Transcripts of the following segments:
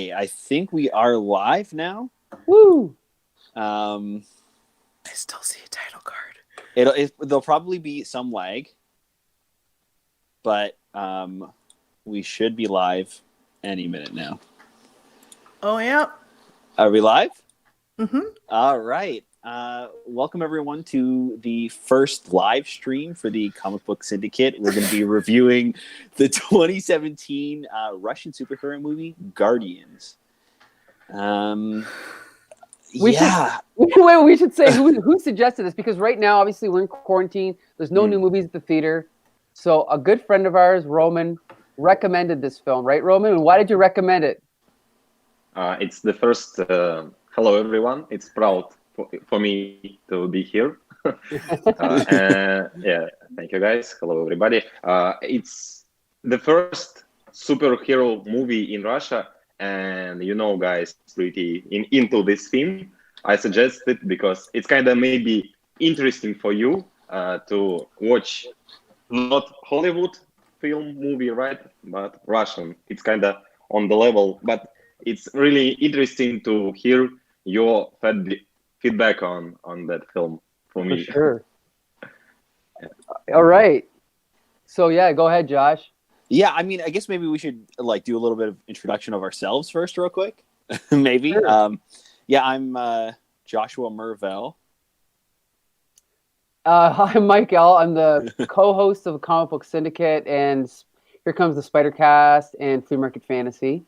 Okay, I think we are live now. Woo! I still see a title card. There'll probably be some lag, but we should be live any minute now. Oh, yeah. Are we live? Mm-hmm. All right. Welcome everyone to the first live stream for the Comic Book Syndicate. We're going to be reviewing the 2017 Russian superhero movie Guardians. We should say who suggested this, because right now, obviously, we're in quarantine. There's no new movies at the theater. So a good friend of ours, Roman, recommended this film, right, Roman? And why did you recommend it? It's the first. Hello, everyone. It's proud for me to be here. Yeah, thank you, guys. Hello, everybody. It's the first superhero movie in Russia, and you know, guys, pretty into this theme. I suggest it because it's kind of maybe interesting for you to watch not Hollywood film movie, right? But Russian. It's kind of on the level, but it's really interesting to hear your feedback on that film for me. For sure. All right. So yeah, go ahead, Josh. Yeah, I mean, I guess maybe we should do a little bit of introduction of ourselves first, real quick. Maybe. Sure. Yeah, I'm Joshua Mervell. Hi, I'm Mike L. I'm the co-host of the Comic Book Syndicate, and here comes the Spider Cast and Flea Market Fantasy.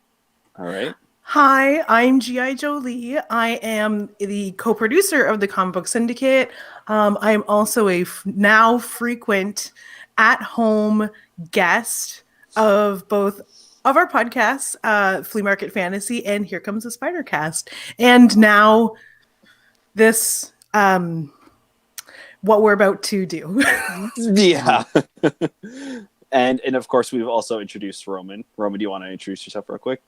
All right. Hi, I'm G.I. Jolie. I am the co-producer of the Comic Book Syndicate. I'm also a now frequent at-home guest of both of our podcasts, Flea Market Fantasy and Here Comes the Spider Cast. And now this, what we're about to do. Yeah. And of course, we've also introduced Roman. Roman, do you want to introduce yourself real quick?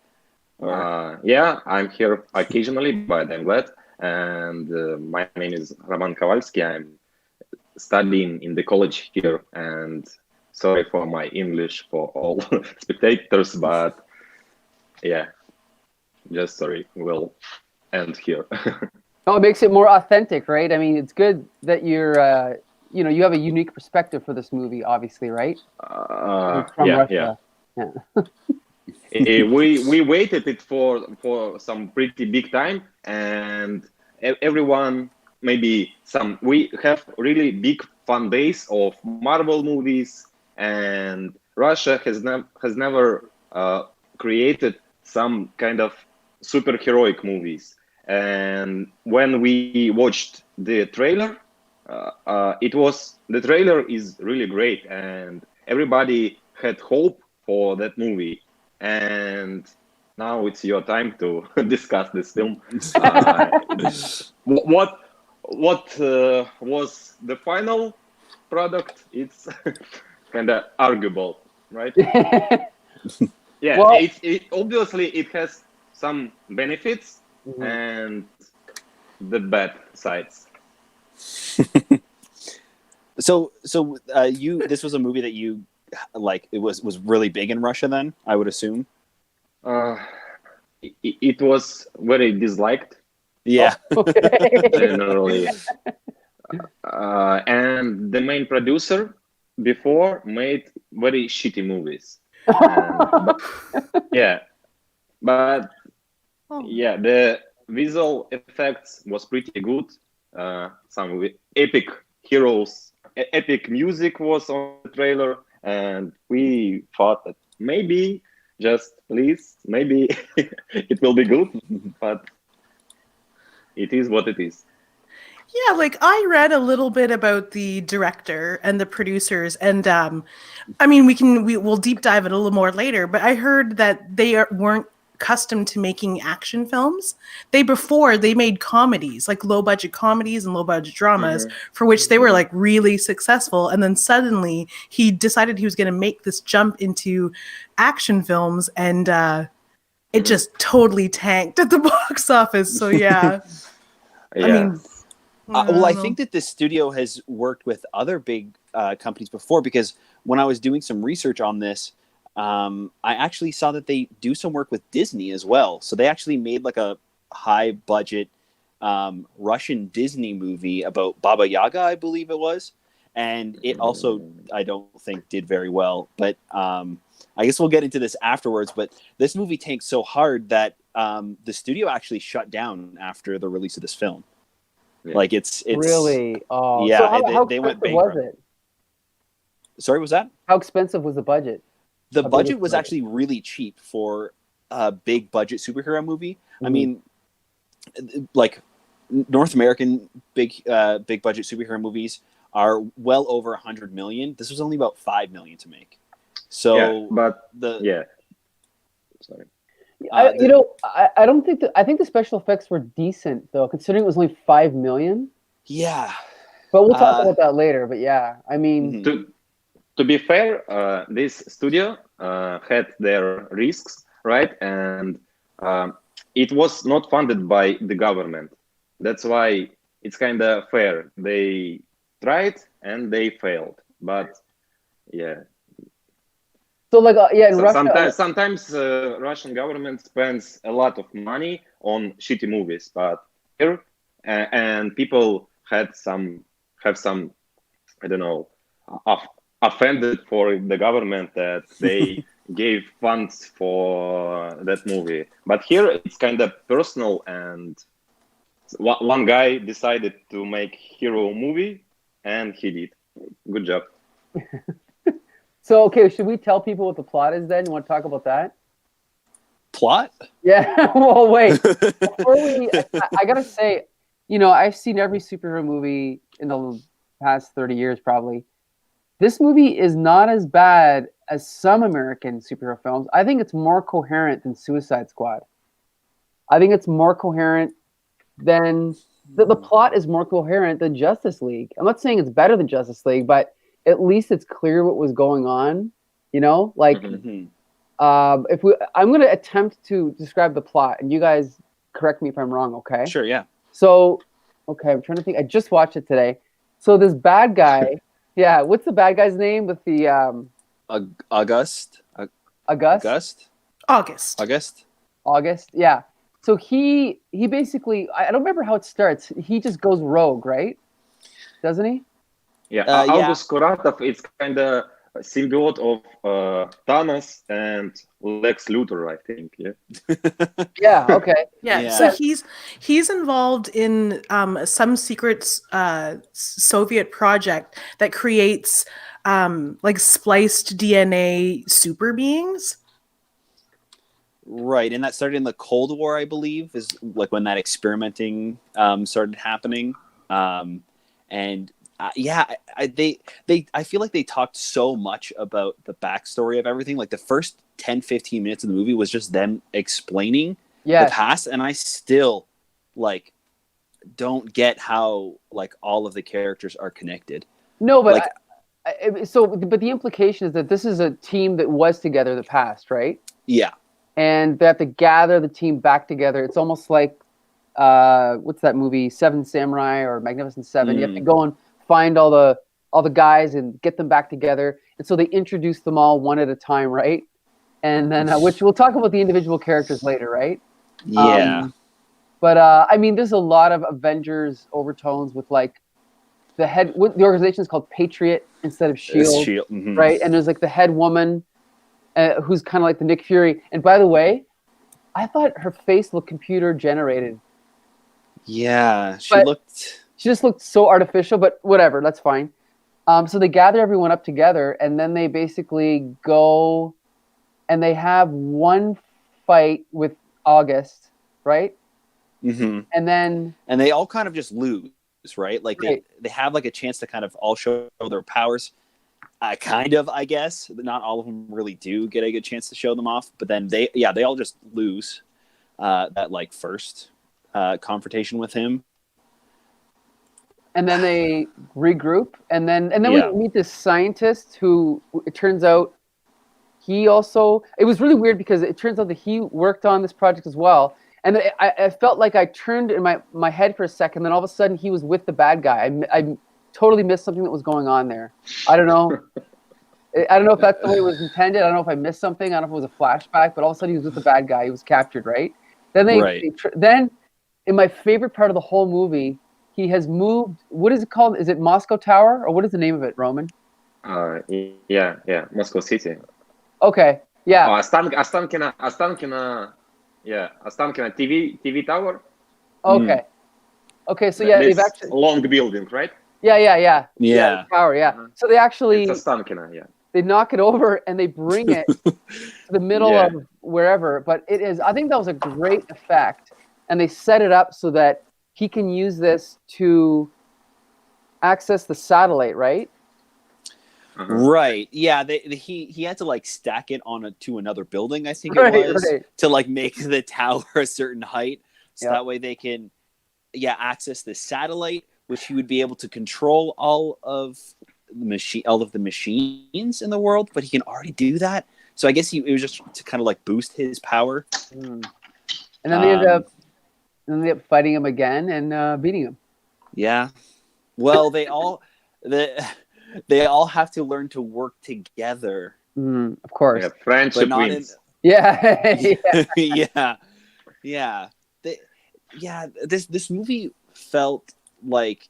Yeah, I'm here occasionally, but I'm glad. And my name is Roman Kowalski. I'm studying in the college here. And sorry for my English for all spectators, but yeah, just sorry. We'll end here. Oh, it makes it more authentic, right? I mean, it's good that you're, you have a unique perspective for this movie, obviously, right? From Russia. Yeah. We waited it for some pretty big time, and everyone we have really big fan base of Marvel movies, and Russia has never created some kind of superheroic movies. And when we watched the trailer, the trailer is really great, and everybody had hope for that movie. And now it's your time to discuss this film. What was the final product? It's kind of arguable, right? Yeah, well, it obviously it has some benefits and the bad sides. So this was a movie that you it was really big in Russia then, I would assume. It was very disliked. Yeah. Generally. And the main producer before made very shitty movies. The visual effects was pretty good. Some epic heroes, epic music was on the trailer. And we thought that maybe it will be good, but it is what it is. Yeah, I read a little bit about the director and the producers, and I mean, we'll deep dive it a little more later. But I heard that they weren't accustomed to making action films. They made comedies, low budget comedies and low budget dramas, for which they were really successful. And then suddenly he decided he was going to make this jump into action films, and it just totally tanked at the box office. So yeah. Yeah. I mean, I think that this studio has worked with other big companies before, because when I was doing some research on this, I actually saw that they do some work with Disney as well. So they actually made like a high budget Russian Disney movie about Baba Yaga, I believe it was. And it also, I don't think, did very well. But I guess we'll get into this afterwards. But this movie tanked so hard that the studio actually shut down after the release of this film. Yeah. Like it's Really? Oh, yeah. so how they went expensive was bankrupt. it? Sorry, was that? How expensive was the budget? The How big budget was was the actually really cheap for a big budget superhero movie. I mean, like North American big budget superhero movies are well over 100 million. This was only about 5 million to make. So Yeah, but the sorry. I don't think I think the special effects were decent though, considering it was only 5 million. yeah. But we'll talk about that later. But yeah, I mean, To be fair, this studio had their risks, right? And it was not funded by the government. That's why it's kind of fair. They tried and they failed. But yeah. so like in Russia, Sometimes Russian government spends a lot of money on shitty movies, but here and people have some I don't know offended for the government that they gave funds for that movie. But here it's kind of personal, and one guy decided to make hero movie, and he did. Good job. so okay, should we tell people what the plot is then? You want to talk about that? Plot? Yeah. Well, wait. Before I gotta say, I've seen every superhero movie in the past 30 years, probably. This movie is not as bad as some American superhero films. I think it's more coherent than Suicide Squad. I think it's more coherent than the plot is more coherent than Justice League. I'm not saying it's better than Justice League, but at least it's clear what was going on. Like I'm going to attempt to describe the plot, and you guys correct me if I'm wrong. Okay? Sure. Yeah. So, okay, I'm trying to think. I just watched it today. So this bad guy. Yeah, what's the bad guy's name with the August? August? August. Yeah. So he basically, I don't remember how it starts. He just goes rogue, right? Doesn't he? Yeah, August Kuratov, it's kind of a symbiote of Thanos and Lex Luthor, I think. Yeah. Yeah. Okay. Yeah. So he's involved in some secret Soviet project that creates like spliced DNA super beings. Right, and that started in the Cold War, I believe, is like when that experimenting started happening. I feel like they talked so much about the backstory of everything. Like the first 10, 15 minutes of the movie was just them explaining the past, and I still don't get how all of the characters are connected. No, but but the implication is that this is a team that was together in the past, right? Yeah. And they have to gather the team back together. It's almost like what's that movie, Seven Samurai or Magnificent Seven? You have to go and find all the guys and get them back together. And so they introduce them all one at a time, right? And then which we'll talk about the individual characters later, right? Yeah. But I mean, there's a lot of Avengers overtones with the organization is called Patriot instead of Shield, right? And there's the head woman who's kind of like the Nick Fury. And by the way, I thought her face looked computer generated. Yeah, she just looked so artificial, but whatever, that's fine. So they gather everyone up together, and then they basically go and they have one fight with August, right? Mm-hmm. And they all kind of just lose, right? They have a chance to kind of all show their powers. Kind of, I guess. Not all of them really do get a good chance to show them off, but then they all just lose that first confrontation with him. And then they regroup, and then we meet this scientist who it turns out he also. It was really weird because it turns out that he worked on this project as well, and I felt like I turned in my head for a second, then all of a sudden he was with the bad guy. I totally missed something that was going on there. I don't know. I don't know if that's the way it was intended. I don't know if I missed something. I don't know if it was a flashback, but all of a sudden he was with the bad guy. He was captured, right? Then then in my favorite part of the whole movie, he has moved. What is it called? Is it Moscow Tower, or what is the name of it, Roman? Yeah, Moscow City. Okay, yeah. Ostankina TV tower. Okay. Okay, so yeah, this they've actually long building, right? Yeah. Yeah. Tower, yeah. So they actually It's Ostankina, yeah. they knock it over and they bring it to the middle of wherever. But it is, I think that was a great effect, and they set it up so that he can use this to access the satellite, right? Right. Yeah. He had to like stack it to another building, I think it was, to like make the tower a certain height, so that way they can, access the satellite, which he would be able to control all of the machines in the world. But he can already do that, so I guess it was just to kind of like boost his power. And then they end up fighting him again and beating him. Yeah. Well, they all have to learn to work together. Of course. Yeah, friendship wins. This movie felt like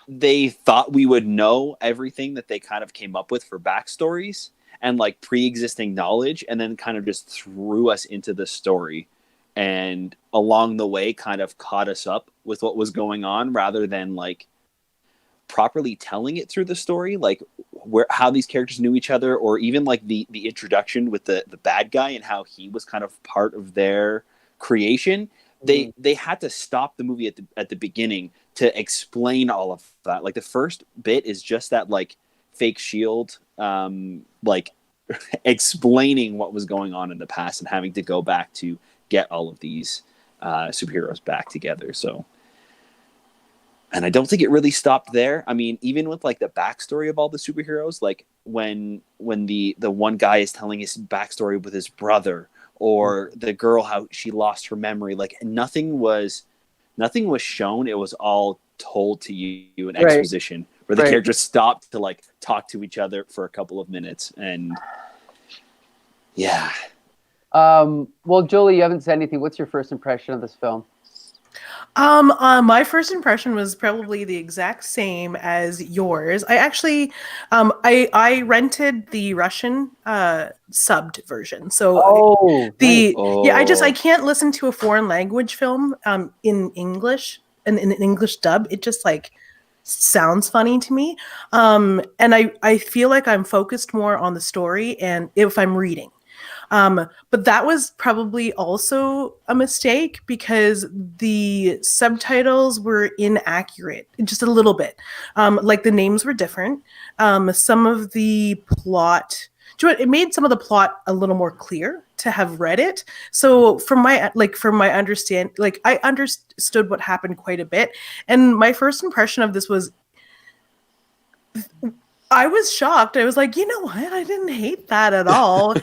they thought we would know everything that they kind of came up with for backstories and like pre-existing knowledge, and then kind of just threw us into the story, and along the way kind of caught us up with what was going on, rather than like properly telling it through the story, like how these characters knew each other, or even like the introduction with the bad guy and how he was kind of part of their creation. They had to stop the movie at the beginning to explain all of that. Like the first bit is just that like fake shield, like explaining what was going on in the past and having to go back to get all of these superheroes back together. So, and I don't think it really stopped there. I mean, even with like the backstory of all the superheroes, like when the one guy is telling his backstory with his brother, or the girl, how she lost her memory, like nothing was shown. It was all told to you in exposition, where the characters stopped to like talk to each other for a couple of minutes. And well, Jolie, you haven't said anything. What's your first impression of this film? My first impression was probably the exact same as yours. I actually, I rented the Russian subbed version. So I can't listen to a foreign language film in English and in an English dub. It just like sounds funny to me. And I feel like I'm focused more on the story and if I'm reading. But that was probably also a mistake because the subtitles were inaccurate, just a little bit. Like the names were different. Some of the plot, it made some of the plot a little more clear to have read it. So from my understand, like I understood what happened quite a bit. And my first impression of this was, I was shocked. I was like, you know what? I didn't hate that at all.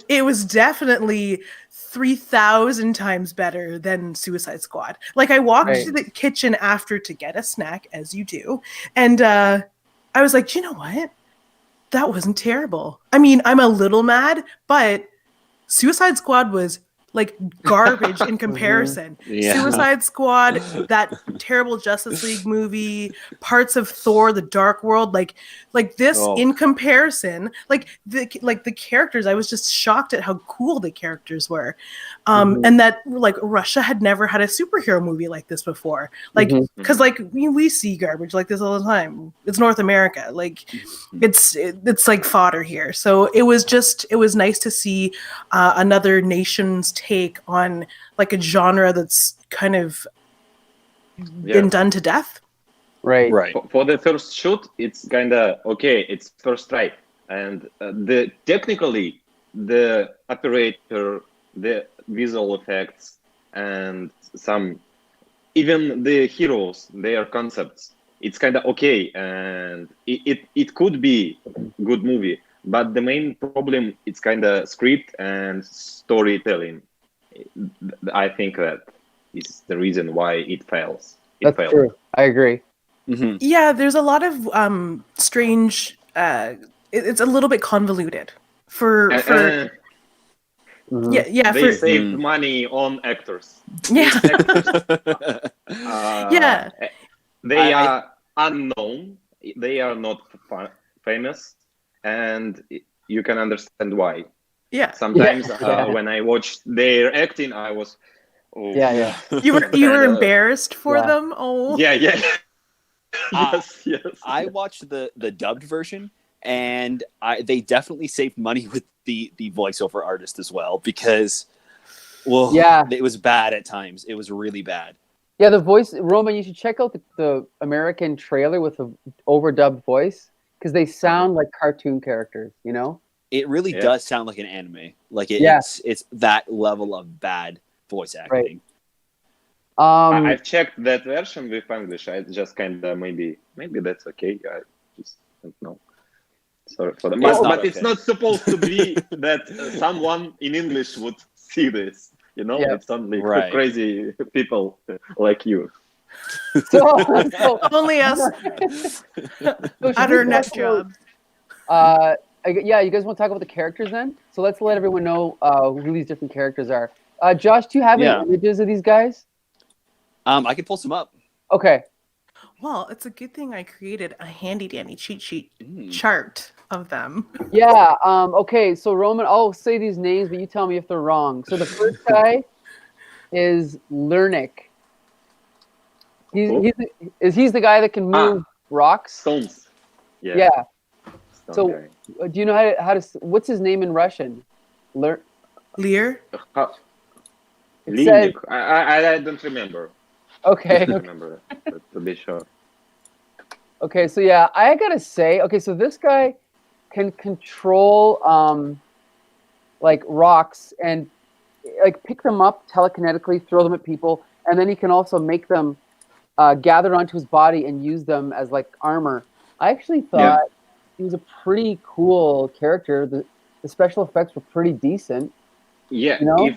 It was definitely 3,000 times better than Suicide Squad. Like I walked to the kitchen after to get a snack, as you do. And I was like, you know what? That wasn't terrible. I mean, I'm a little mad, but Suicide Squad was like garbage in comparison. Suicide Squad, that terrible Justice League movie, parts of Thor: The Dark World, like this in comparison, like the characters, I was just shocked at how cool the characters were. And that like Russia had never had a superhero movie like this before. Like because like we see garbage like this all the time. It's North America. Like it's like fodder here. So it was nice to see another nation's take on like a genre that's kind of been done to death. Right. For the first shoot, it's kind of okay. It's first try, and technically the operator, the visual effects, and even the heroes, their concepts, it's kind of okay, and it could be good movie. But the main problem, it's kind of script and storytelling. I think that is the reason why it fails. That's true. I agree. Mhm. Yeah, there's a lot of strange. It's a little bit convoluted for And Mhm. yeah they for saved Mhm. money on actors. yeah These actors, yeah. they I are unknown. They are not famous, and you can understand why. Yeah, Yeah, Sometimes yeah, when I watched their acting, I was, oh, yeah, yeah, some you were kind of, embarrassed for yeah. them. Oh, yeah, yeah, I yes, yes. I watched the dubbed version, and they definitely saved money with the voiceover artist as well because, well, Yeah. it was bad at times. It was really bad. Yeah, the voice, Roman, you should check out the American trailer with the overdubbed voice because they Uh-huh. sound like cartoon characters, you know? It really Yeah. does sound like an anime. Like Yeah, it's that level of bad voice right. acting. I've checked that version with English. I just kind of maybe that's okay. I just don't know. Sorry for that. It's Well, not But it's okay. not supposed to be that someone in English would see this. You know, yeah. it's only Right. crazy people like you. So, only us so should at we our talk net about, jobs. yeah, you guys want to talk about the characters then? So let's let everyone know who these different characters are. Josh, do you have any Yeah. images of these guys? I could pull some up. Okay. Well, it's a good thing I created a handy dandy cheat sheet Mm. chart of them. Yeah. Okay. So Roman, I'll say these names, but you tell me if they're wrong. So the first guy is Lernick. Who? He's the guy that can move rocks. Stones. Yeah. Yeah. Stone So guy. do you know how to what's his name in Russian? Ler, Lear. it says Lindik. I don't remember. okay. I don't remember to be sure. Okay. So yeah, I gotta say, okay. So this guy can control like rocks and like pick them up telekinetically, throw them at people, and then he can also make them gather onto his body and use them as like armor. I actually thought he was a pretty cool character. The special effects were pretty decent. Yeah. You know?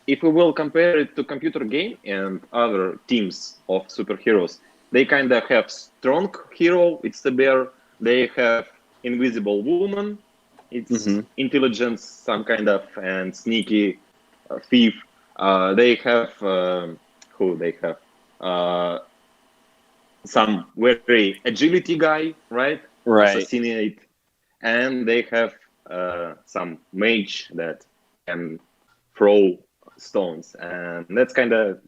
If we will compare it to computer game and other teams of superheroes, they kind of have strong hero. It's the bear. They have invisible woman. It's Mhm. intelligence, some kind of, and sneaky thief. They have who they have some very agility guy, right? Right. Assassinate, and they have some mage that can throw stones, and that's kind of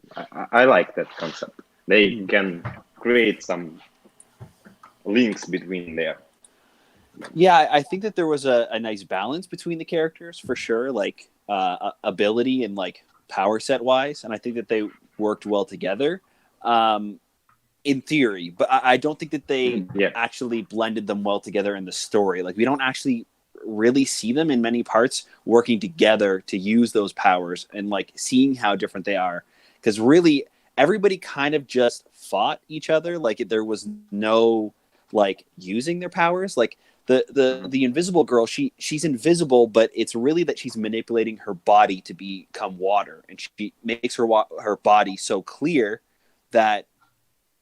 I like that concept. They can create some links between there. Yeah, I think that there was a nice balance between the characters for sure, like ability and like power set wise, and I think that they worked well together. In theory, but I don't think that they Yeah. actually blended them well together in the story. Like we don't actually really see them in many parts working together to use those powers and like seeing how different they are. Because really, everybody kind of just fought each other. Like there was no like using their powers. Like the invisible girl, she's invisible, but it's really that she's manipulating her body to become water, and she makes her body so clear that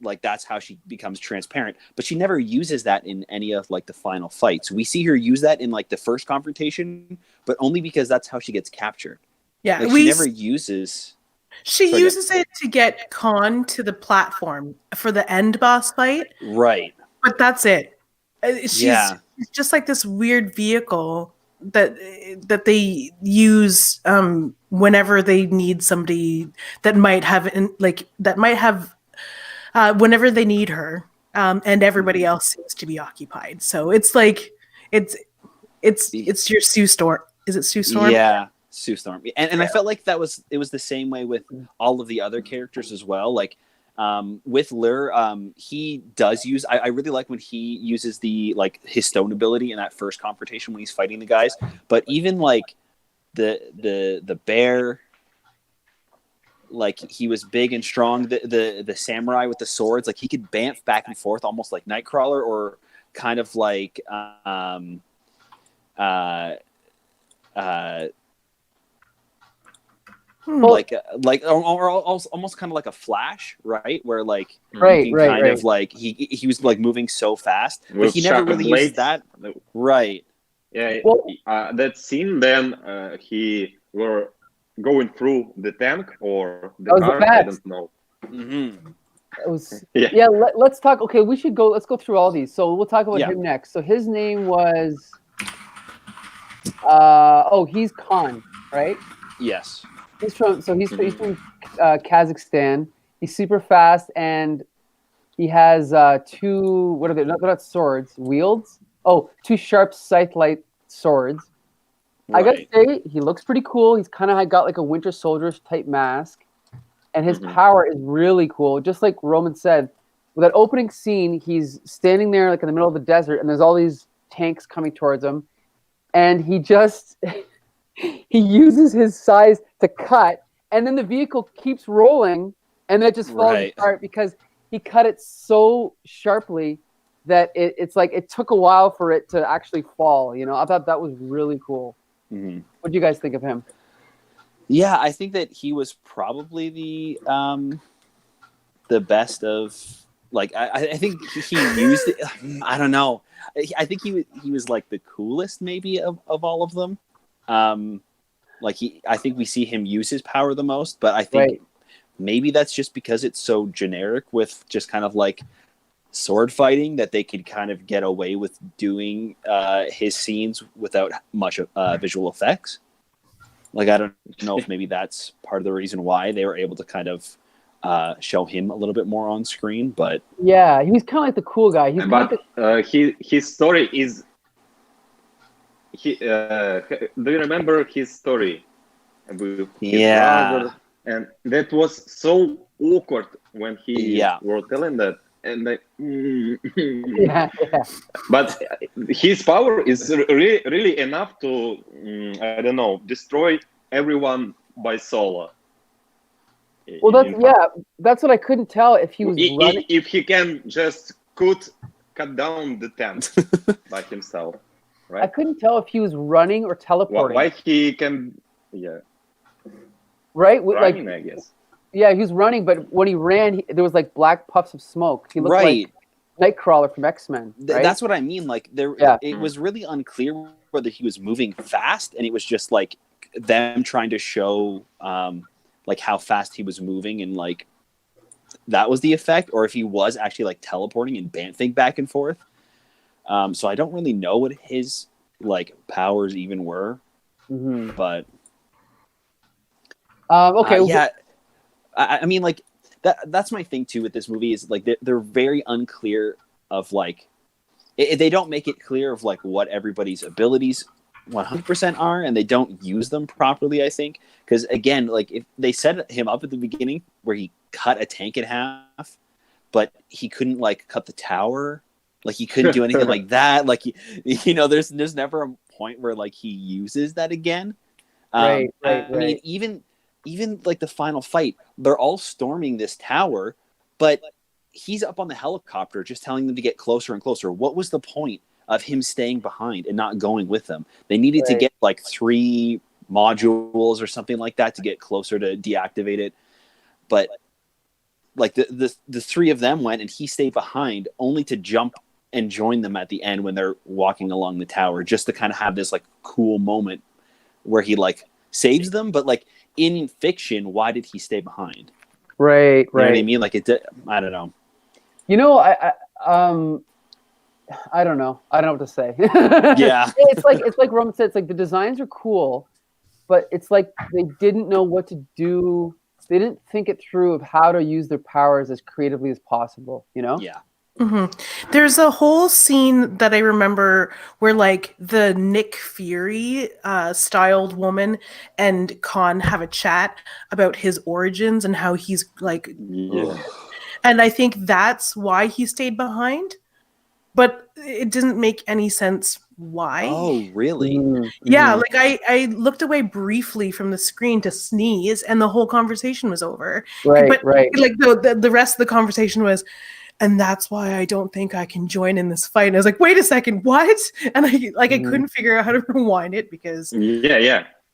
like that's how she becomes transparent, but she never uses that in any of like the final fights. We see her use that in like the first confrontation, but only because that's how she gets captured. Yeah, Like she never uses. she Sorry, uses it to get Khan to the platform for the end boss fight, right. but that's it. Yeah. She's just like this weird vehicle that they use whenever they need somebody that might have whenever they need her, and everybody else seems to be occupied. So it's like it's it's your Sue Storm. Is it Sue Storm? Yeah, Sue Storm. And I felt like it was the same way with all of the other characters as well. Like with Lur, he does use I really like when he uses the like his stone ability in that first confrontation when he's fighting the guys. But even like the bear, like he was big and strong. The samurai with the swords, like he could bamf back and forth almost like Nightcrawler, or kind of like like or almost kind of like a Flash, right? Where like Right, you can right, kind right. of like he was like moving so fast, but With he never sharp really blades. used that. Right. Yeah, Well- that scene. Then he were going through the tank or the That was the car. I bats. don't know. Mm-hmm. It was, Yeah. let's talk. Okay, let's go through all these. So we'll talk about Yeah. him next. So his name was, he's Khan, right? Yes. He's from Kazakhstan. He's super fast, and he has two. What are they? They're not swords. Wields. Oh, two sharp scythe-like swords. I gotta Right. say, he looks pretty cool. He's kind of got like a Winter Soldier type mask, and his Mhm. power is really cool. Just like Roman said, with that opening scene, he's standing there like in the middle of the desert, and there's all these tanks coming towards him, and he just he uses his size to cut, and then the vehicle keeps rolling, and then it just falls Right. apart because he cut it so sharply that it's like it took a while for it to actually fall. You know, I thought that was really cool. Mm-hmm. What do you guys think of him? Yeah, I think that he was probably the best of like I think he used it. I don't know. I think he was like the coolest maybe of all of them. I think we see him use his power the most, but I think maybe that's just because it's so generic with just kind of like sword fighting that they could kind of get away with doing his scenes without much visual effects. Like, I don't know if maybe that's part of the reason why they were able to kind of show him a little bit more on screen. But yeah, he was kind of like the cool guy. He's kind of But his story is. Do you remember his story? With his brother? And that was so awkward when he were telling that. And yeah. But his power is really enough to I don't know, destroy everyone by solo. Well, that's what I couldn't tell if he was running. If he can just cut down the tent by himself, right? I couldn't tell if he was running or teleporting. Why he can? Yeah. Right. Running, I guess. Yeah, he was running, but when he ran, there was like black puffs of smoke. He looked like Nightcrawler from X-Men. Right? That's what I mean. Like it was really unclear whether he was moving fast, and it was just like them trying to show like how fast he was moving, and like that was the effect, or if he was actually like teleporting and bantling back and forth. So I don't really know what his like powers even were, but okay, yeah. I mean, like that's my thing too with this movie is like they're very unclear of like they don't make it clear of like what everybody's abilities 100% are, and they don't use them properly. I think because again, like if they set him up at the beginning where he cut a tank in half, but he couldn't like cut the tower, like he couldn't do anything like that. Like you know, there's never a point where like he uses that again. I mean, even like the final fight, they're all storming this tower, but he's up on the helicopter just telling them to get closer and closer. What was the point of him staying behind and not going with them? They needed to get like 3 modules or something like that to get closer to deactivate it. But like the 3 of them went and he stayed behind only to jump and join them at the end when they're walking along the tower, just to kind of have this like cool moment where he like saves them. But like in fiction, why did he stay behind? Right. You know what I mean? Like I don't know. You know, I don't know. I don't know what to say. Yeah. It's like Roman said, it's like the designs are cool, but it's like they didn't know what to do. They didn't think it through of how to use their powers as creatively as possible, you know? Yeah. There's a whole scene that I remember where like the Nick Fury styled woman and Khan have a chat about his origins and how he's like, and I think that's why he stayed behind, but it didn't make any sense why. Oh, really? Yeah, like I looked away briefly from the screen to sneeze and the whole conversation was over. Right. Like the rest of the conversation was, and that's why I don't think I can join in this fight. And I was like, wait a second, what? And I couldn't figure out how to rewind it because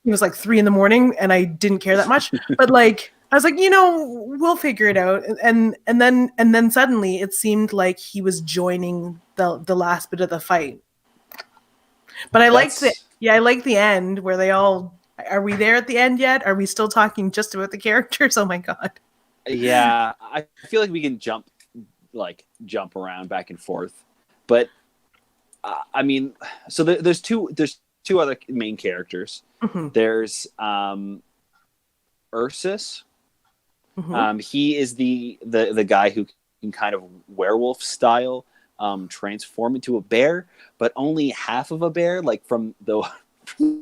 it was like 3 a.m. and I didn't care that much. But like I was like, we'll figure it out. And then suddenly it seemed like he was joining the last bit of the fight. But I liked the end where they all. Are we there at the end yet? Are we still talking just about the characters? Oh my god. Yeah, I feel like we can jump around back and forth, but I mean, so there's two other main characters. Mm-hmm. There's Ursus. Mm-hmm. He is the guy who can kind of werewolf style transform into a bear, but only half of a bear, like from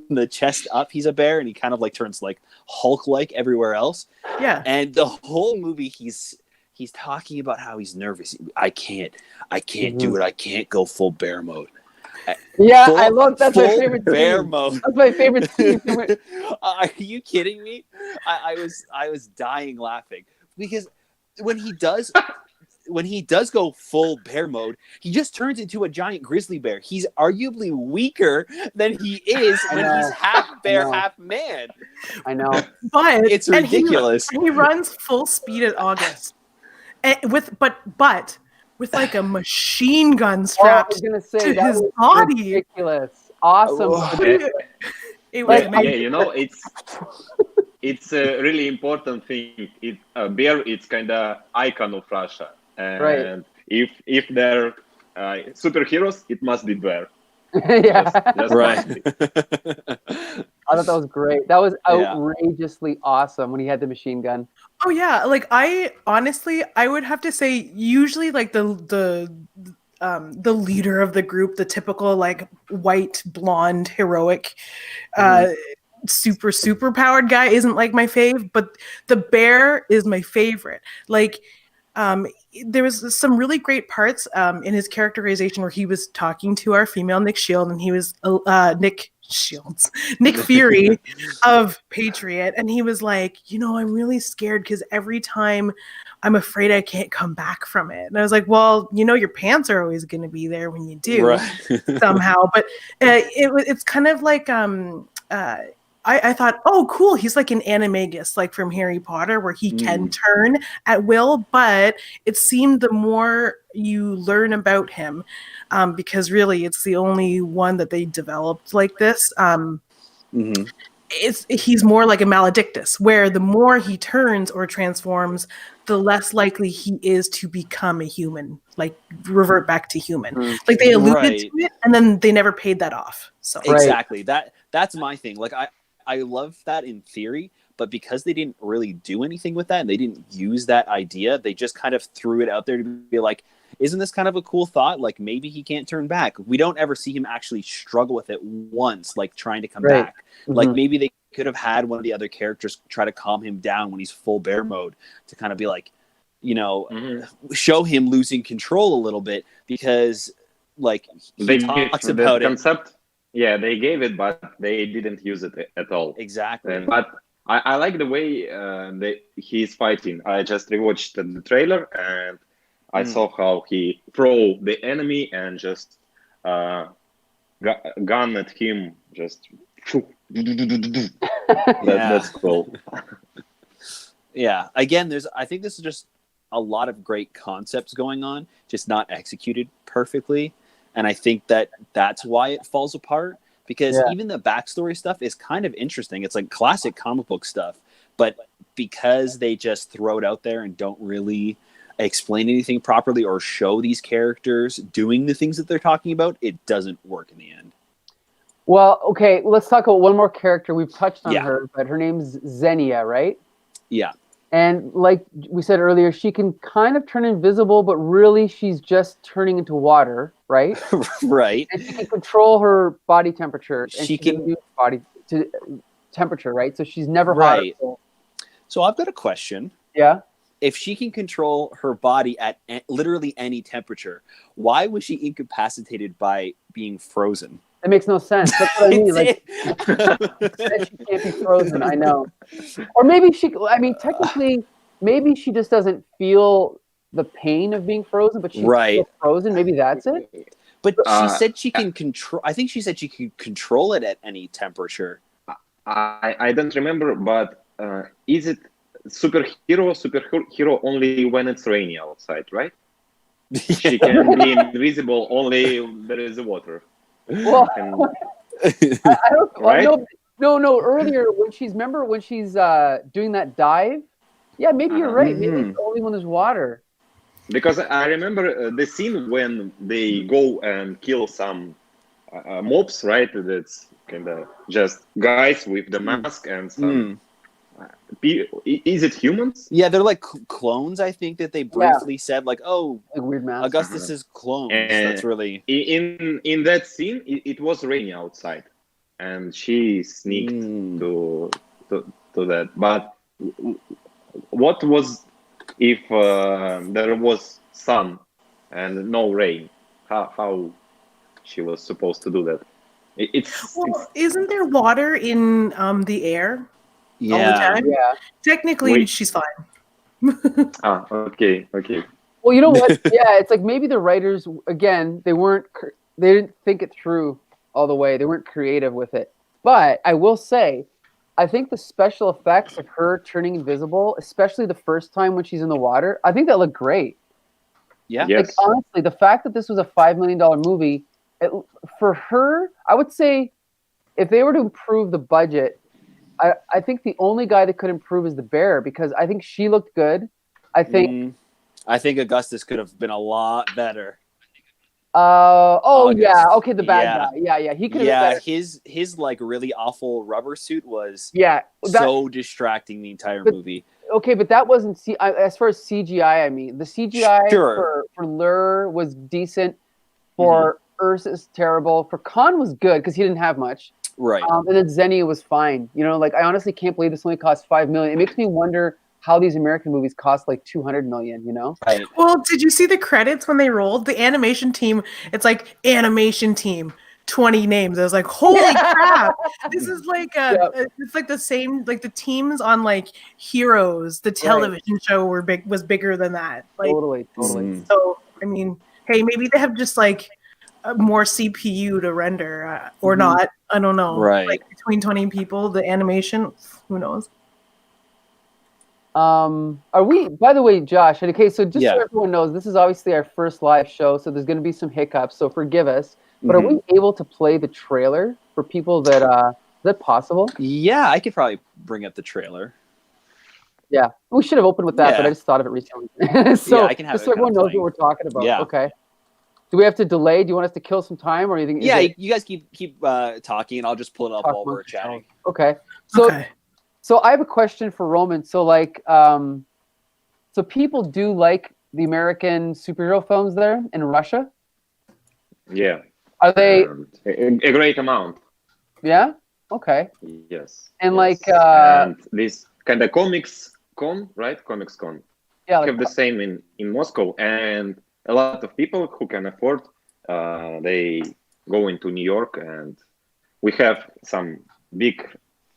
the chest up he's a bear, and he kind of like turns like Hulk like everywhere else. Yeah. And the whole movie he's talking about how he's nervous. I can't do it. I can't go full bear mode. Yeah, I love that's my favorite bear scene. mode. That's my favorite scene. Are you kidding me? I was dying laughing because when he does go full bear mode, he just turns into a giant grizzly bear. He's arguably weaker than he is when he's half bear, half man. I know. But it's ridiculous. He runs full speed at August. And with like a machine gun strapped to his body. Ridiculous. Awesome. It's a really important thing. Bear, it's kind of icon of Russia. And if they're superheroes, it must be bear. Yeah. Just right. I thought that was great. That was outrageously awesome when he had the machine gun. Oh yeah, like I would have to say usually like the leader of the group, the typical like white blonde heroic super powered guy isn't like my fave, but the bear is my favorite. Like there was some really great parts in his characterization where he was talking to our female Nick Shield, and he was Nick Fury of Patriot, and he was like, I'm really scared because every time I'm afraid I can't come back from it. And I was like, well, your pants are always going to be there when you do somehow. But it's kind of like I thought, oh, cool. He's like an animagus, like from Harry Potter, where he can turn at will. But it seemed the more you learn about him, because really it's the only one that they developed like this. He's more like a maledictus, where the more he turns or transforms, the less likely he is to become a human, like revert back to human. Like they alluded to it, and then they never paid that off. So exactly that's my thing. Like I love that in theory, but because they didn't really do anything with that and they didn't use that idea, they just kind of threw it out there to be like, isn't this kind of a cool thought? Like maybe he can't turn back. We don't ever see him actually struggle with it once, like trying to come back. Like maybe they could have had one of the other characters try to calm him down when he's full bear mode to kind of be like, show him losing control a little bit, because like he talks about it. Concept. Yeah, they gave it, but they didn't use it at all. Exactly. But I like the way he's fighting. I just rewatched the trailer, and I saw how he throw the enemy and just gun at him. Just that's cool. Yeah. Again, I think this is just a lot of great concepts going on, just not executed perfectly. And I think that's why it falls apart, because even the backstory stuff is kind of interesting. It's like classic comic book stuff, but because they just throw it out there and don't really explain anything properly or show these characters doing the things that they're talking about, it doesn't work in the end. Well, okay, let's talk about one more character. We've touched on her, but her name's Xenia, right? Yeah. And like we said earlier, she can kind of turn invisible, but really she's just turning into water, right? Right. And she can control her body temperature. And she can use body to temperature, right? So she's never right. hot. So I've got a question. Yeah. If she can control her body at literally any temperature, why was she incapacitated by being frozen? It makes no sense. That's what I mean. Like, she can't be frozen. I know. Or maybe technically, maybe she just doesn't feel the pain of being frozen, but she's still frozen. Maybe that's it. But she said she can control. I think she said she can control it at any temperature. I don't remember, but is it superhero only when it's rainy outside, right? She can be invisible only there is water. Well, And, I don't. right? No. Earlier, when she's doing that dive. Yeah, maybe you're right. Maybe Mhm. it's only when there's water. Because I remember the scene when they go and kill some mobs, right? That's kind of just guys with the mask and some. Is it humans? Yeah, they're like clones. I think that they briefly said like, "Oh, Like weird mask. Augustus's clones." And That's really in that scene. It was raining outside, and she sneaked to that. But what was if there was sun and no rain? How she was supposed to do that? Well, isn't there water in the air all the yeah. time? Yeah. Technically, Wait. she's fine. Okay. Well, you know what? Yeah, it's like maybe the writers again they didn't think it through all the way. They weren't creative with it. But I will say, I think the special effects of her turning invisible, especially the first time when she's in the water, I think that looked great. Yeah. Yes. Like honestly, the fact that this was a $5 million movie, for her, I would say, if they were to improve the budget, I think the only guy that could improve is the bear because I think she looked good. I think. I think Augustus could have been a lot better. Yeah. August. Okay, the bad guy. Yeah. He could have been better. his like really awful rubber suit was so distracting the entire but- movie. Okay, but that wasn't as far as CGI. I mean, the CGI Sure. for Lur was decent. For Ursus, terrible. For Khan was good because he didn't have much. Right. And then Xenia was fine. You know, like I honestly can't believe this only cost $5 million. It makes me wonder how these American movies cost like $200 million. You know? Right. Well, did you see the credits when they rolled the animation team? It's like animation team, 20 names. I was like, holy crap! This is like it's like the same like the teams on like Heroes, the television show was bigger than that. Like Totally. So I mean, hey, maybe they have just like more CPU to render or not. I don't know. Right. Like between 20 people, the animation, who knows? Are we, by the way, Josh, okay, so just so Yeah. everyone knows, this is obviously our first live show, so there's going to be some hiccups, so forgive us. But are we able to play the trailer for people that, is that possible? Yeah, I could probably bring up the trailer. Yeah, we should have opened with that, but Yeah. I just thought of it recently. So, I can have just it so everyone kinda knows playing. what we're talking about. Yeah. Okay. Do we have to delay? Do you want us to kill some time, or you think? Yeah, you guys keep talking, and I'll just pull it up Talk while we're amongst chatting. Okay. So, Okay. so I have a question for Roman. So, like, so people do like the American superhero films there in Russia. Yeah. Are they? A great amount? Yeah. Okay. Yes. And yes. like, and this kind of comics con, right? Comics con. yeah, like, Have the same in Moscow, and a lot of people who can afford, they go into New York, and we have some big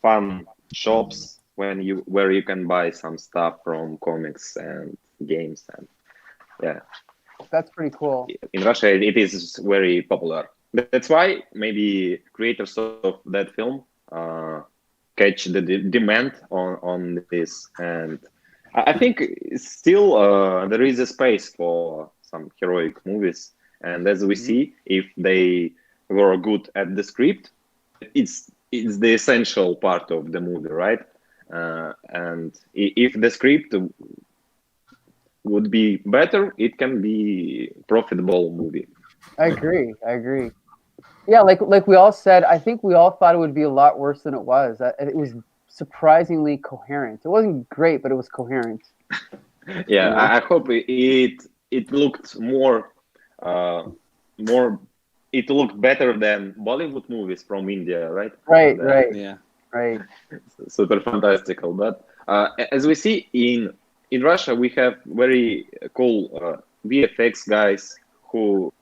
fun shops where you can buy some stuff from comics and games, and yeah, that's pretty cool. in Russia it is very popular. That's why maybe creators of that film catch the demand on this, and I think still there is a space for some heroic movies, and as we see, if they were good at the script, it's the essential part of the movie, right? And if the script would be better, it can be profitable movie. I agree. Yeah, like we all said, I think we all thought it would be a lot worse than it was. It was surprisingly coherent. It wasn't great, but it was coherent. Yeah, I hope it looked more it looked better than Bollywood movies from India, right? Right. Yeah. Right. Super fantastical. But as we see in Russia, we have very cool VFX guys who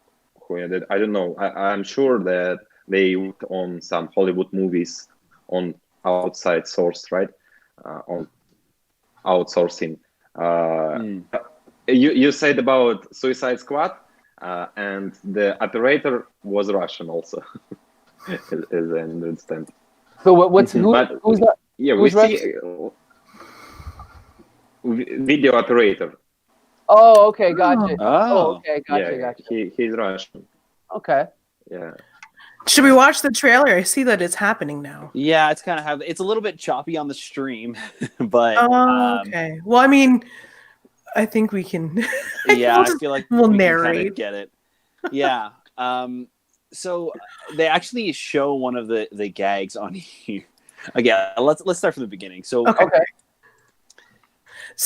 I don't know. I'm sure that they worked on some Hollywood movies on outside source, right? On outsourcing. You said about Suicide Squad, and the operator was Russian also, as I understand. So what's But who's that? yeah, we Who's see video operator. Oh, okay, gotcha. Oh. Okay, Yeah, gotcha. he's Russian. Okay. Yeah. Should we watch the trailer? I see that it's happening now. Yeah, it's kind of it's a little bit choppy on the stream, but Oh, okay. Well, I mean, I think we can. yeah, I feel like we'll we can kind narrate. of get it. Yeah. So they actually show one of the gags on here. Again, let's start from the beginning. So Okay.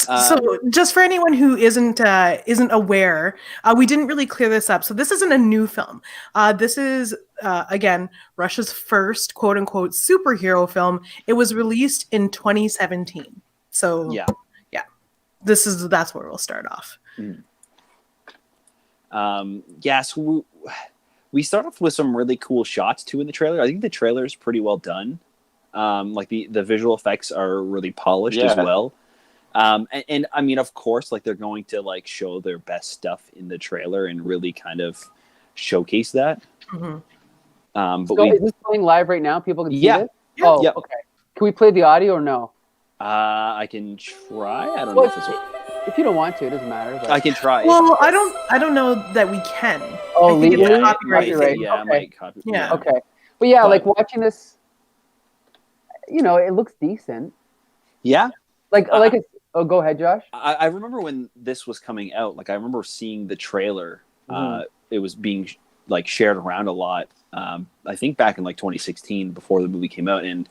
Uh, So, just for anyone who isn't aware, we didn't really clear this up. So, this isn't a new film. This is again Russia's first "quote unquote" superhero film. It was released in 2017. So, yeah. That's where we'll start off. So we start off with some really cool shots too in the trailer. I think the trailer is pretty well done. Like the visual effects are really polished as well. And I mean, of course, like they're going to like show their best stuff in the trailer and really kind of showcase that. But so is this playing live right now? People can see it? Yeah. Oh, okay. Can we play the audio or no? I can try. I don't know if it's. If you don't want to, it doesn't matter. But... I can try. Well, I don't know that we can. Oh, legally? Copyright. Right. Yeah, okay. Yeah. Okay. But yeah, like watching this, it looks decent. Yeah. Oh, go ahead, Josh. I remember when this was coming out. Like I remember seeing the trailer. It was being like shared around a lot. I think back in like 2016 before the movie came out, and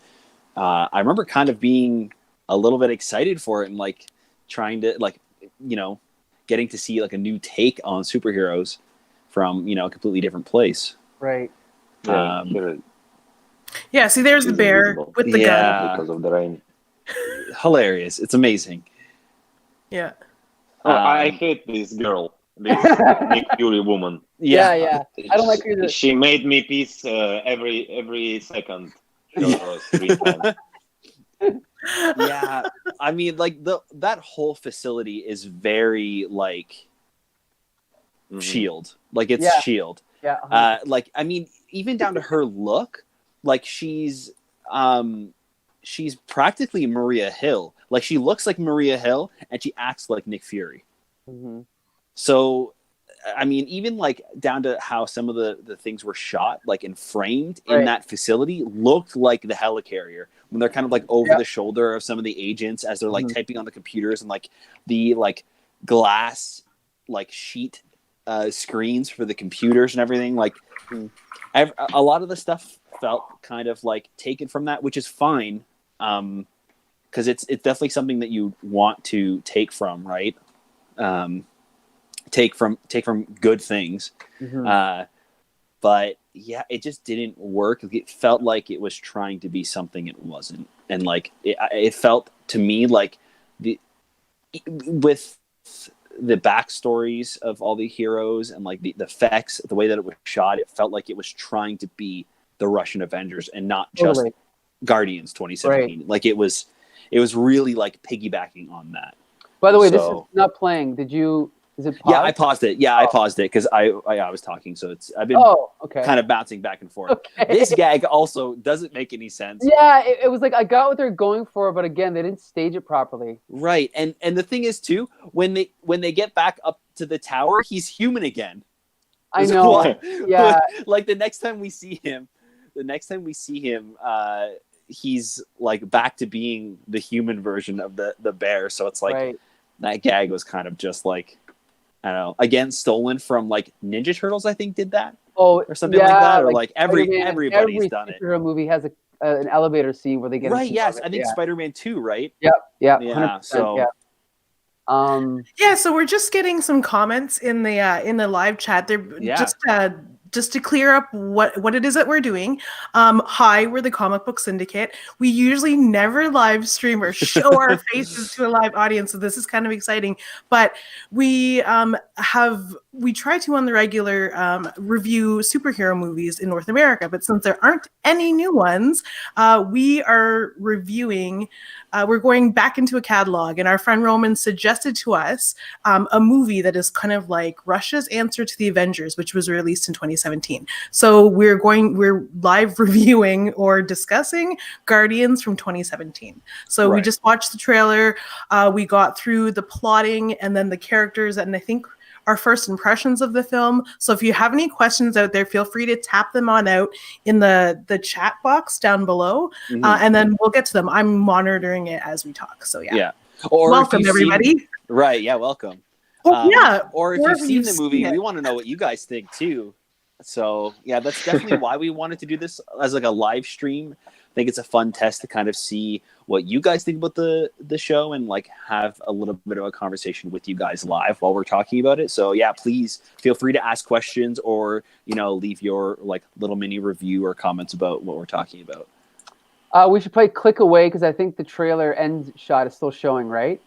I remember kind of being a little bit excited for it and like trying to like getting to see like a new take on superheroes from a completely different place. Right. Yeah. See, there's the bear with the gun because of the rain. Hilarious! It's amazing. Yeah. I hate this girl, this Nick Fury woman. Yeah. I don't like her either. She made me piss every second. 3 times. Yeah, I mean, like that whole facility is very like Shield, like it's Shield. Yeah. Like I mean, even down to her look, like she's practically Maria Hill. Like she looks like Maria Hill, and she acts like Nick Fury. So, I mean, even like down to how some of the things were shot, like and framed in that facility, looked like the helicarrier when they're kind of like over the shoulder of some of the agents as they're like typing on the computers, and like the like glass like sheet screens for the computers and everything. Like a lot of the stuff felt kind of like taken from that, which is fine, because it's definitely something that you want to take from, right? Take from good things. But yeah, it just didn't work. It felt like it was trying to be something it wasn't, and like it felt to me like with the backstories of all the heroes and like the effects, the way that it was shot, it felt like it was trying to be the Russian Avengers and not just Guardians 2017. Like it was really like piggybacking on that. By the way, this is not playing. Is it paused? Yeah, I paused it. Yeah, I paused it because I was talking, so I've been kind of bouncing back and forth. This gag also doesn't make any sense. Yeah, it was like I got what they're going for, but again, they didn't stage it properly. Right, and the thing is too, when they get back up to the tower, he's human again. I know. Yeah, like the next time we see him, he's like back to being the human version of the bear. So it's like that gag was kind of just like, I don't know, again, stolen from like Ninja Turtles, I think did that. Or something like that. Or like everybody's done it. Every movie has an elevator scene where they get yes, I think Spider-Man 2, right? Yeah. So so we're just getting some comments in the live chat. They're just to clear up what it is that we're doing. Hi, we're the Comic Book Syndicate. We usually never live stream or show our faces to a live audience, so this is kind of exciting. But we try to on the regular review superhero movies in North America, but since there aren't any new ones, we are reviewing. We're going back into a catalog, and our friend Roman suggested to us a movie that is kind of like Russia's answer to the Avengers, which was released in 2017. 2017. So we're live reviewing or discussing Guardians from 2017. So we just watched the trailer. We got through the plotting and then the characters, and I think our first impressions of the film. So if you have any questions out there, feel free to tap them on out in the chat box down below, and then we'll get to them. I'm monitoring it as we talk. So yeah. Or welcome everybody. Right. Yeah. Welcome. Or if you've seen the movie, we want to know what you guys think too. So yeah, that's definitely why we wanted to do this as like a live stream. I think it's a fun test to kind of see what you guys think about the show and like have a little bit of a conversation with you guys live while we're talking about it. So yeah, please feel free to ask questions or, leave your like little mini review or comments about what we're talking about. We should play click away because I think the trailer end shot is still showing, right?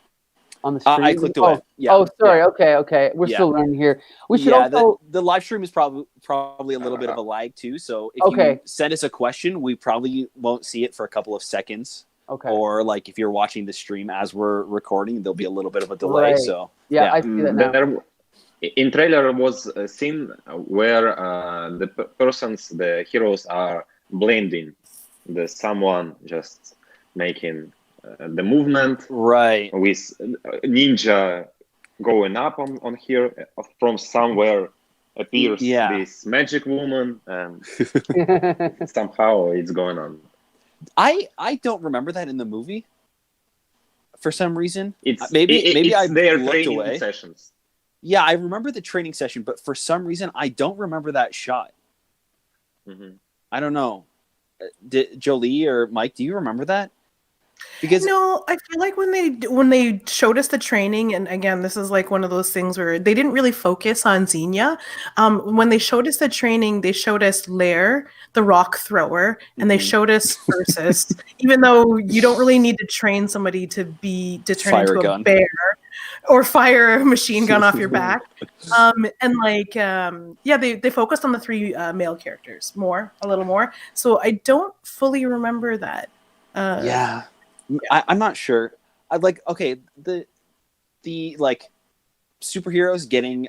On the screen. I clicked away. Oh, sorry. Yeah. Okay. We're still learning here. We should also. The live stream is probably a little bit of a lag too. So if you send us a question, we probably won't see it for a couple of seconds. Okay. Or like if you're watching the stream as we're recording, there'll be a little bit of a delay. Right. So I see that now. In trailer was a scene where the heroes are blending. Someone just making the movement, right, with ninja going up on here from somewhere appears this magic woman, and somehow it's going on. I don't remember that in the movie for some reason. Maybe I their looked training away. sessions. Yeah, I remember the training session, but for some reason I don't remember that shot. I don't know. Jolie or Mike, do you remember that? Because no, I feel like when they showed us the training, and again, this is like one of those things where they didn't really focus on Xenia. When they showed us the training, they showed us Lair, the rock thrower, and they showed us Ursus. Even though you don't really need to train somebody to turn into a bear or fire a machine gun off your back. They focused on the three male characters a little more. So I don't fully remember that. I'm not sure. The like superheroes getting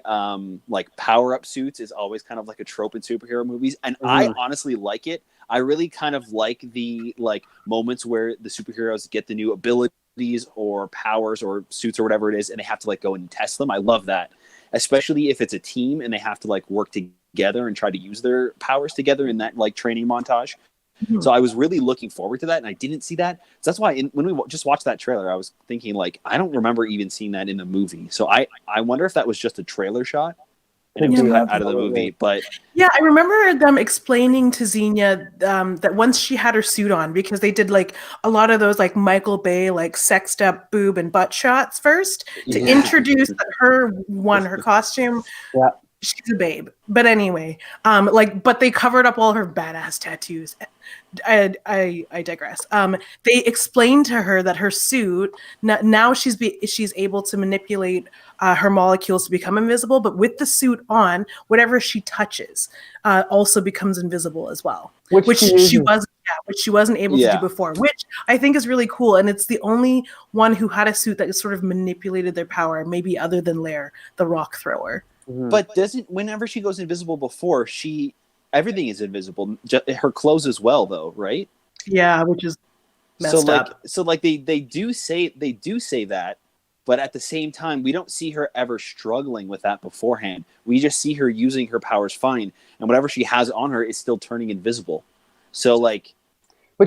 like power up suits is always kind of like a trope in superhero movies, and I honestly like it. I really kind of like the like moments where the superheroes get the new abilities or powers or suits or whatever it is, and they have to like go and test them. I love that, especially if it's a team and they have to like work together and try to use their powers together in that like training montage. So I was really looking forward to that, and I didn't see that. So that's why when we just watched that trailer, I was thinking, like, I don't remember even seeing that in the movie. So I wonder if that was just a trailer shot and it was cut out of the movie. But yeah, I remember them explaining to Xenia that once she had her suit on, because they did like a lot of those like Michael Bay like sexed up boob and butt shots first to introduce her costume. Yeah. She's a babe. But anyway, but they covered up all her badass tattoos. I digress. They explained to her that her suit, now she's able to manipulate her molecules to become invisible, but with the suit on, whatever she touches also becomes invisible as well. Which she wasn't able to do before, which I think is really cool. And it's the only one who had a suit that sort of manipulated their power, maybe other than Lair, the rock thrower. But whenever she goes invisible before, everything is invisible. Her clothes as well, though, right? Yeah, which is messed up. So they do say that, but at the same time, we don't see her ever struggling with that beforehand. We just see her using her powers fine, and whatever she has on her is still turning invisible. So but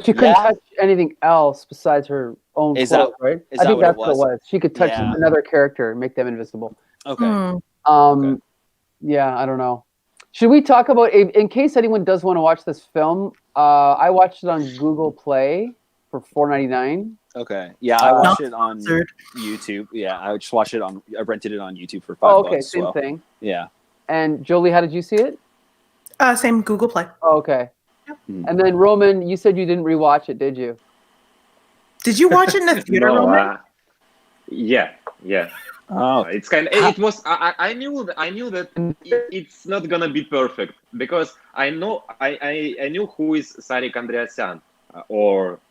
she couldn't touch anything else besides her own clothes, right? I think that's what it was. She could touch another character and make them invisible. Okay. Yeah, I don't know. Should we talk about, in case anyone does want to watch this film, I watched it on Google Play for $4.99. Okay. Yeah, I watched it on YouTube. Yeah, I just watched it I rented it on YouTube for $5. Oh, okay, same thing. Yeah. And Jolie, how did you see it? Same, Google Play. Oh, okay. Yep. And then Roman, you said you didn't rewatch it, did you? Did you watch it in the theater, Roman? Yeah. Oh, it's kind of. It was. I knew that it's not gonna be perfect because I knew who is Sarik Andreasyan or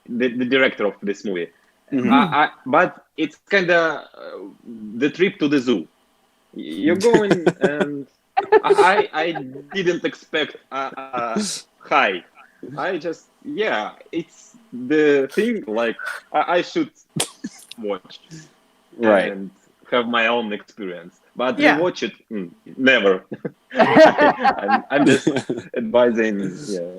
the director of this movie. But it's kind of the trip to the zoo. You're going and I didn't expect high. It's the thing. Like I should watch Right. and have my own experience. But Yeah. rewatch it, never. I'm just advising. Yeah.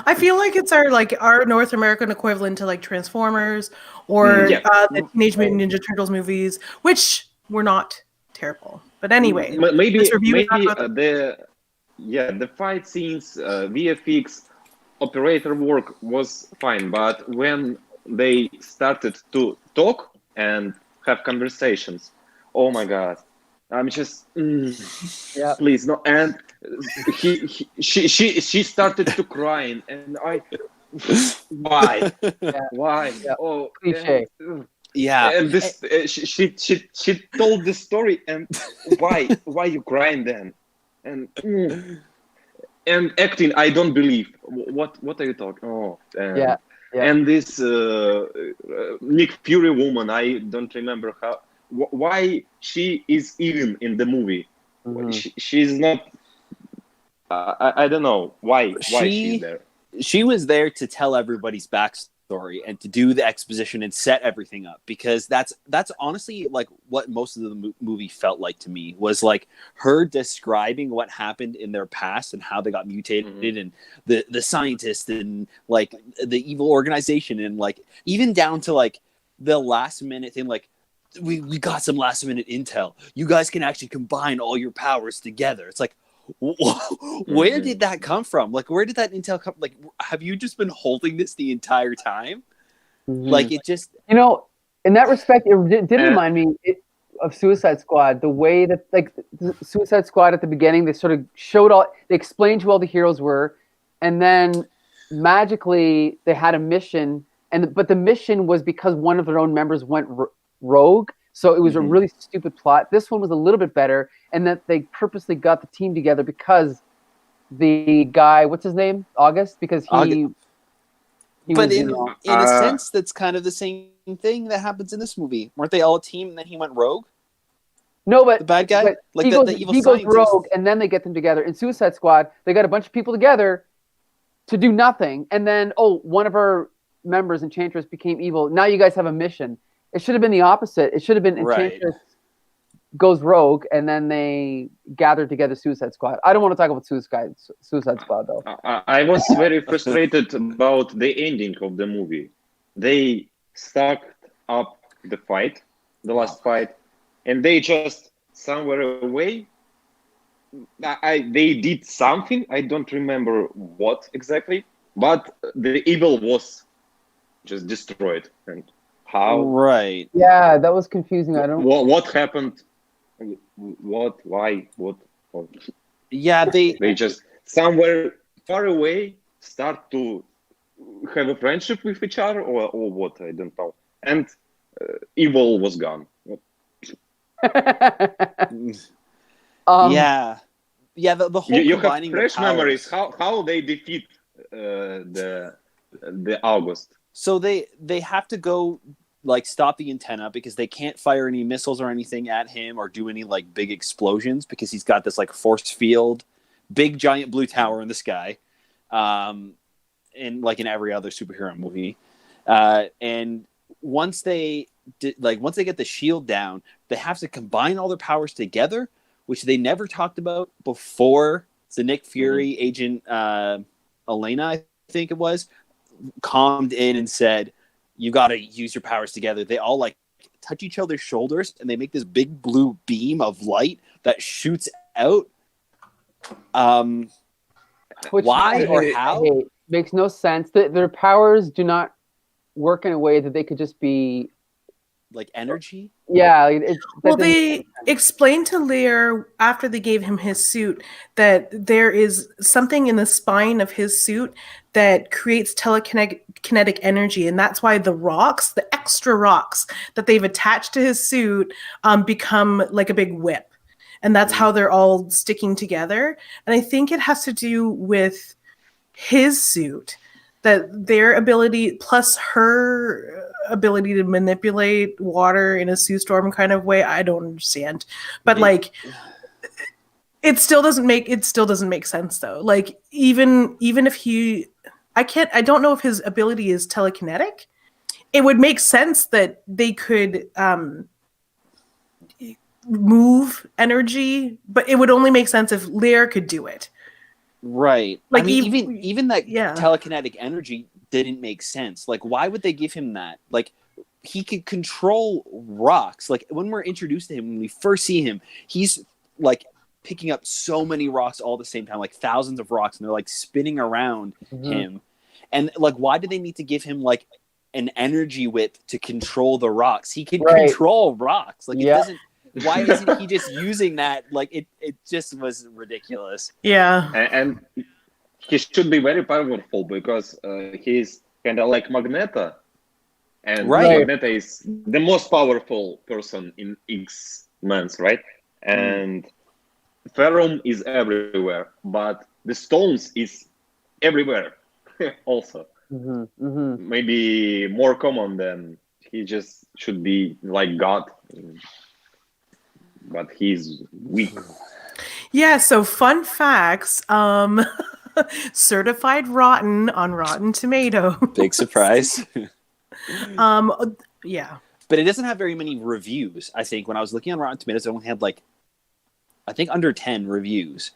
I feel like it's our North American equivalent to like Transformers or Yeah. the Teenage Mutant Ninja Turtles movies, which were not terrible. But anyway, Maybe this review is not maybe about the fight scenes, VFX, operator work was fine, but when they started to talk and have conversations, oh my god, I'm just Yeah. please no. And she started to crying, and why why Yeah. oh Cliche. Yeah. and this she told the story, and why you crying then, and and acting I don't believe. What are you talking? Oh, Yeah. and this Nick Fury woman, I don't remember why she is even in the movie. Mhm. She's not. I don't know why she's there. She was there to tell everybody's backstory and to do the exposition and set everything up, because that's honestly like what most of the movie felt like to me, was like her describing what happened in their past and how they got mutated, and the scientists and like the evil organization, and like even down to like the last minute thing, like we got some last minute intel, you guys can actually combine all your powers together. It's like, where did that come from? Like, where did that intel come? Like, have you just been holding this the entire time? Mhm. Like, it just, You know, in that respect, it did remind me of Suicide Squad. The way that, like, the Suicide Squad at the beginning, they sort of they explained who all the heroes were, and then magically they had a mission, but the mission was because one of their own members went rogue. So it was a really stupid plot. This one was a little bit better, and that they purposely got the team together because the guy, what's his name, August, because he but was, in a sense, that's kind of the same thing that happens in this movie. Weren't they all a team, and then he went rogue? No, but the bad guy, but like he the goes, evil he goes scientist. rogue, and then they get them together. In Suicide Squad, they got a bunch of people together to do nothing, and then one of our members, Enchantress, became evil. Now you guys have a mission. It should have been the opposite. It should have been Enchantress goes rogue, and then they gather together Suicide Squad. I don't want to talk about Suicide Squad though. I was very frustrated about the ending of the movie. They stuck up the last fight, and they just somewhere away. They did something. I don't remember what exactly, but the evil was just destroyed. And how? Right. Yeah, that was confusing. I don't. What happened? What? Why? What? Yeah, they just somewhere far away start to have a friendship with each other, or what? I don't know. And evil was gone. Yeah. The whole you combining have fresh the powers. memories. How they defeat the August. So they have to go like stop the antenna because they can't fire any missiles or anything at him or do any like big explosions because he's got this like force field, big giant blue tower in the sky, in like in every other superhero movie. And once they get the shield down, they have to combine all their powers together, which they never talked about before. The Nick Fury agent Elena, I think it was, calmed in and said, you got to use your powers together. They all like touch each other's shoulders and they make this big blue beam of light that shoots out. Why or how? Makes no sense. Their powers do not work in a way that they could just be like energy. Yeah. They explained to Lear after they gave him his suit that there is something in the spine of his suit that creates telekinetic energy, and that's why the extra rocks that they've attached to his suit, become like a big whip, and that's how they're all sticking together. And I think it has to do with his suit, that their ability plus her ability to manipulate water in a Sue Storm kind of way. I don't understand, but like It still doesn't make sense though. Like even if I don't know if his ability is telekinetic. It would make sense that they could move energy, but it would only make sense if Lear could do it. Right. Like, I mean, even that yeah. telekinetic energy didn't make sense. Like, why would they give him that? Like, he could control rocks. Like, when we're introduced to him, when we first see him, he's like picking up so many rocks all at the same time, like thousands of rocks, and they're like spinning around him. And like, why did they need to give him like an energy whip to control the rocks? He can control rocks. Like, it doesn't. Why isn't he just using that? Like, it just was ridiculous. Yeah. And he should be very powerful because he's kind of like Magneto. And Magneto is the most powerful person in X-Men, right? And Ferrum is everywhere, but the stones is everywhere also. Maybe more common than he just should be like God. But he's weak. Yeah, so fun facts. Certified rotten on Rotten Tomatoes. Big surprise. Yeah. But it doesn't have very many reviews, I think. When I was looking on Rotten Tomatoes, it only had like, I think under 10 reviews.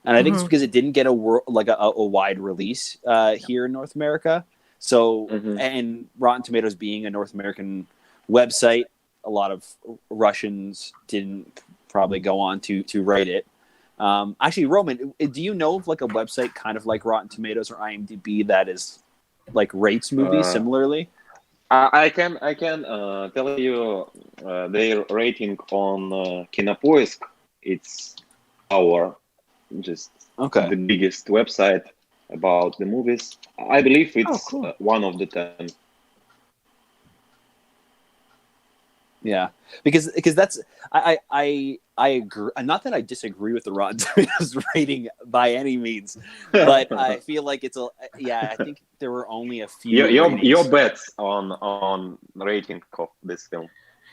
And I think it's because it didn't get a wide release here in North America. So, and Rotten Tomatoes being a North American website, a lot of Russians didn't probably go on to rate it. Actually, Roman, do you know of like a website kind of like Rotten Tomatoes or IMDb that is like rates movies similarly? I can tell you their rating on Kinopoisk. It's our the biggest website about the movies. I believe it's one of the 10. Yeah, because that's I agree. Not that I disagree with the Rotten Tomatoes rating by any means, but I feel like it's I think there were only a few. Your bets on rating of this film.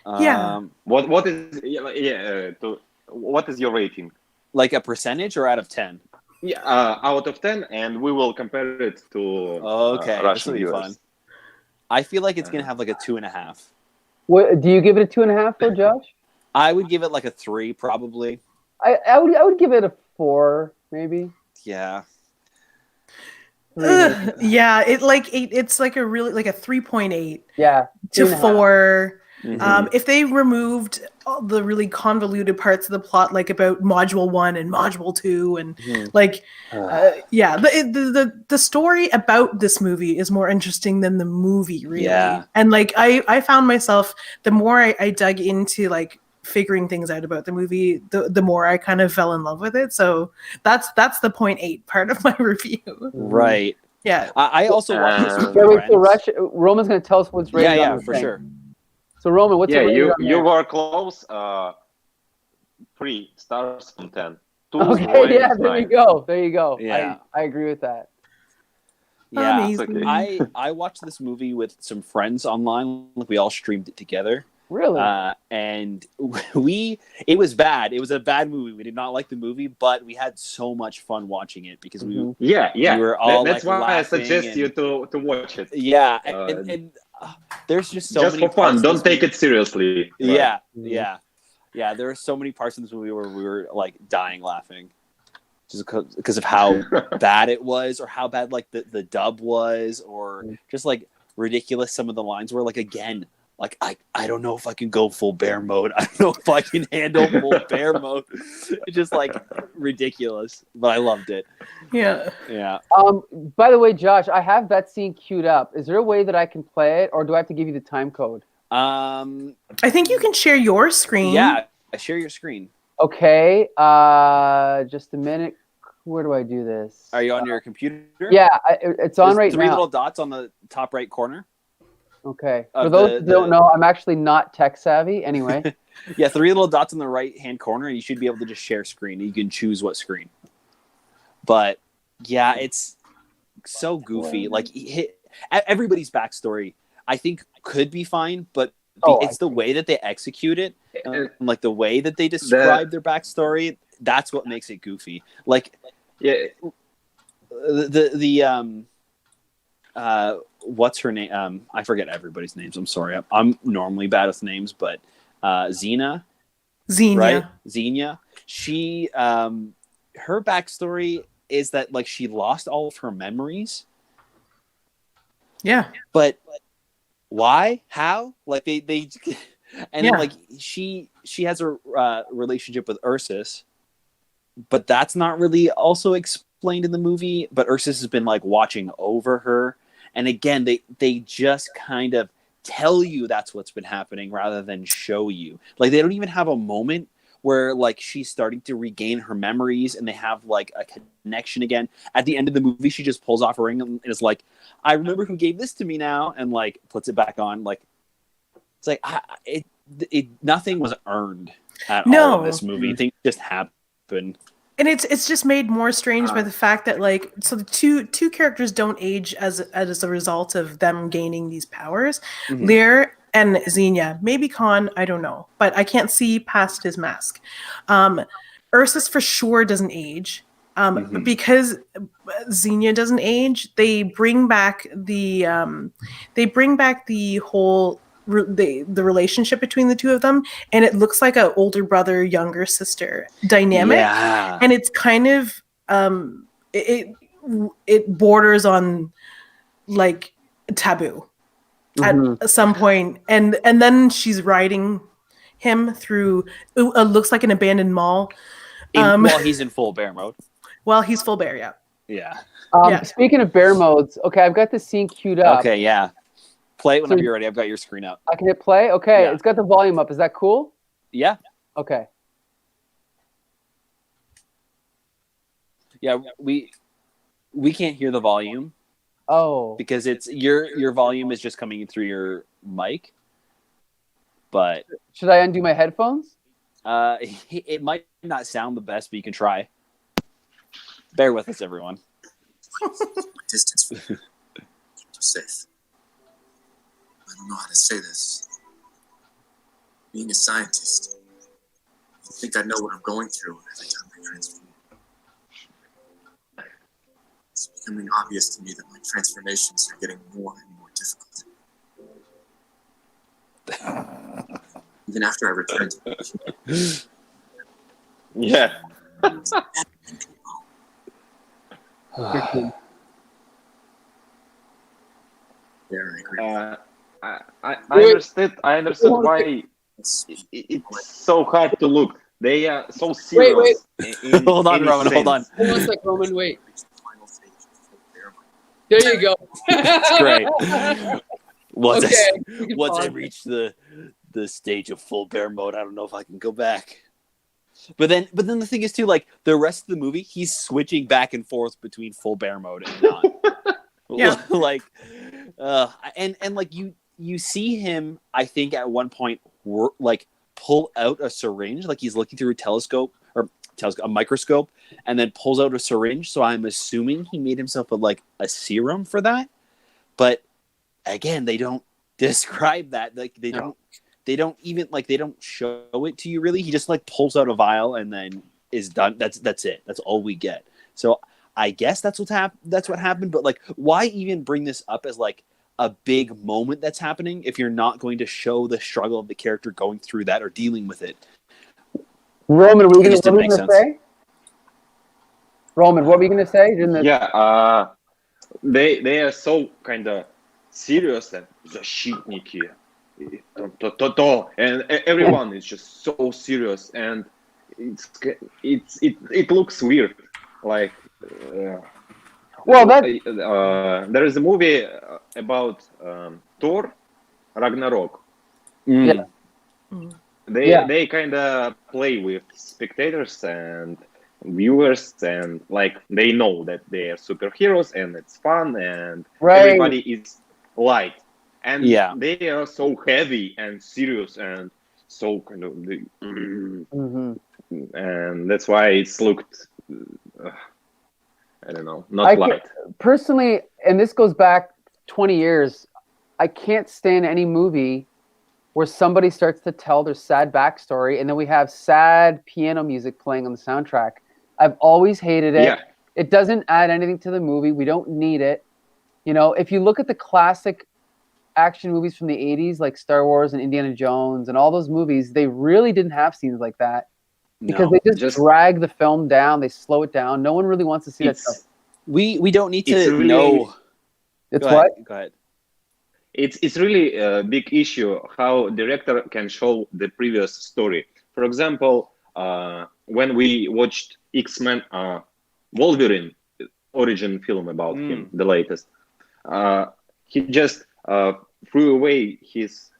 What is your rating? Like a percentage or out of 10? Yeah, out of 10, and we will compare it to Russian viewers. Fun. I feel like it's gonna have like a 2.5. What do you give it a 2.5 though, Josh? I would give it like a 3, probably. I would give it a 4, maybe. Yeah. Yeah, it's like a really like a 3.8. Yeah. To 4. If they removed all the really convoluted parts of the plot, like about Module 1 and Module 2, and the story about this movie is more interesting than the movie, really. Yeah. And like I found myself, the more I dug into like figuring things out about the movie, the more I kind of fell in love with it. So that's the 0.8 part of my review. Right. Yeah. I also watched this with so Roman's going to tell us what's rated. Yeah, for sure. So Roman, what's the rating? You were close. 3 stars from 10. Okay, yeah, there you go. Yeah, I agree with that. Yeah, okay. I watched this movie with some friends online. Like, we all streamed it together. Really? And it was bad. It was a bad movie. We did not like the movie, but we had so much fun watching it because we were all that's like, why I suggest you to watch it. Yeah, and there's just so many for fun. Don't take it seriously. Yeah. There are so many parts in this movie where we were like dying laughing, just because of how bad it was, or how bad like the dub was, or just like ridiculous some of the lines were. Like, again, like I don't know if I can go full bear mode. I don't know if I can handle full bear mode. It's just like ridiculous, but I loved it. Yeah. By the way, Josh, I have that scene queued up. Is there a way that I can play it, or do I have to give you the time code? I think you can share your screen. Yeah, I share your screen. Okay. Just a minute. Where do I do this? Are you on your computer? Yeah, it's on right now. 3 little dots on the top right corner. Okay. For those who don't know, I'm actually not tech savvy. Anyway. Yeah, 3 little dots in the right-hand corner, and you should be able to just share screen. You can choose what screen. But, yeah, it's so goofy. Like, everybody's backstory, I think, could be fine, but it's the way that they execute it, like the way that they describe their backstory, that's what makes it goofy. Like, Yeah, what's her name? I forget everybody's names. I'm sorry. I'm normally bad with names, but Xena, right? Xenia. Xenia. She, her backstory is that like she lost all of her memories, Yeah. but why? How? Like they and then Yeah. like she has a relationship with Ursus, but that's not really also explained in the movie. But Ursus has been like watching over her, and again, they just kind of tell you that's what's been happening rather than show you. Like they don't even have a moment where like she's starting to regain her memories and they have like a connection again. At the end of the movie, she just pulls off her ring and is like, "I remember who gave this to me now," and like puts it back on. Like it's like it nothing was earned at all in this movie. Things just happened. And it's just made more strange by the fact that like so the two characters don't age as a result of them gaining these powers. Mhm. Lear and Xenia, maybe Khan, I don't know, but I can't see past his mask. Ursus for sure doesn't age. Mhm. Because Xenia doesn't age, they bring back the whole the relationship between the two of them, and it looks like a older brother younger sister dynamic. Yeah. And it's kind of it borders on like taboo at some point, and then she's riding him through looks like an abandoned mall While he's in full bear mode. well, he's full bear. Yeah. Yeah. Yeah. Speaking of bear modes, okay, I've got this scene queued up. Okay, yeah. Play it whenever you're ready. I've got your screen up. I can hit play? Okay, Yeah. It's got the volume up. Is that cool? Yeah. Okay. Yeah, we can't hear the volume Oh. because it's your volume is just coming in through your mic. But Should I undo my headphones? it might not sound the best, but you can try. Bear with us, everyone. Distance from you. Keep you safe. I don't know how to say this. Being a scientist, I think I know what I'm going through every time I transform. It's becoming obvious to me that my transformations are getting more and more difficult. Even after I return to the yeah. There, I agree. I understood. I understood why it's so hard to look. They are so serious. In Hold on, any Roman. Hold on. sense. Hold on a sec, Roman. Wait. Reach the final stage of full bear mode. There you go. It's great. Once Okay, I, you can once I pause. reach the stage of full bear mode, I don't know if I can go back. But then the thing is too, like the rest of the movie, he's switching back and forth between full bear mode and not. Yeah. Like, and like you see him, I think at one point, like pull out a syringe, like he's looking through a microscope, and then pulls out a syringe. So I'm assuming he made himself a serum for that. But again, they don't describe that. Like they don't even like they don't show it to you really. He just like pulls out a vial and then is done. That's it. That's all we get. So I guess that's what happened. But like, why even bring this up as like a big moment that's happening if you're not going to show the struggle of the character going through that or dealing with it? Roman, what were you just didn't make going to sense. say? Roman, what were you going to say? Yeah. They are so kind of serious and Защитники. And everyone is just so serious, and it looks weird. Like, Well, there is a movie about Thor, Ragnarok. Mm. Yeah. They kind of play with spectators and viewers, and like they know that they are superheroes and it's fun and everybody is light. And they are so heavy and serious and so kind of, and that's why it's looked, I don't know, not light. Personally, and this goes back 20 years, I can't stand any movie where somebody starts to tell their sad backstory, and then we have sad piano music playing on the soundtrack. I've always hated it. Yeah. It doesn't add anything to the movie. We don't need it. You know, if you look at the classic action movies from the 80s, like Star Wars and Indiana Jones and all those movies, they really didn't have scenes like that because they just drag the film down. They slow it down. No one really wants to see that stuff. We don't need to really, know. It's Go ahead. It's really a big issue how director can show the previous story. For example, when we watched X-Men Wolverine origin film about him, the latest, he just threw away his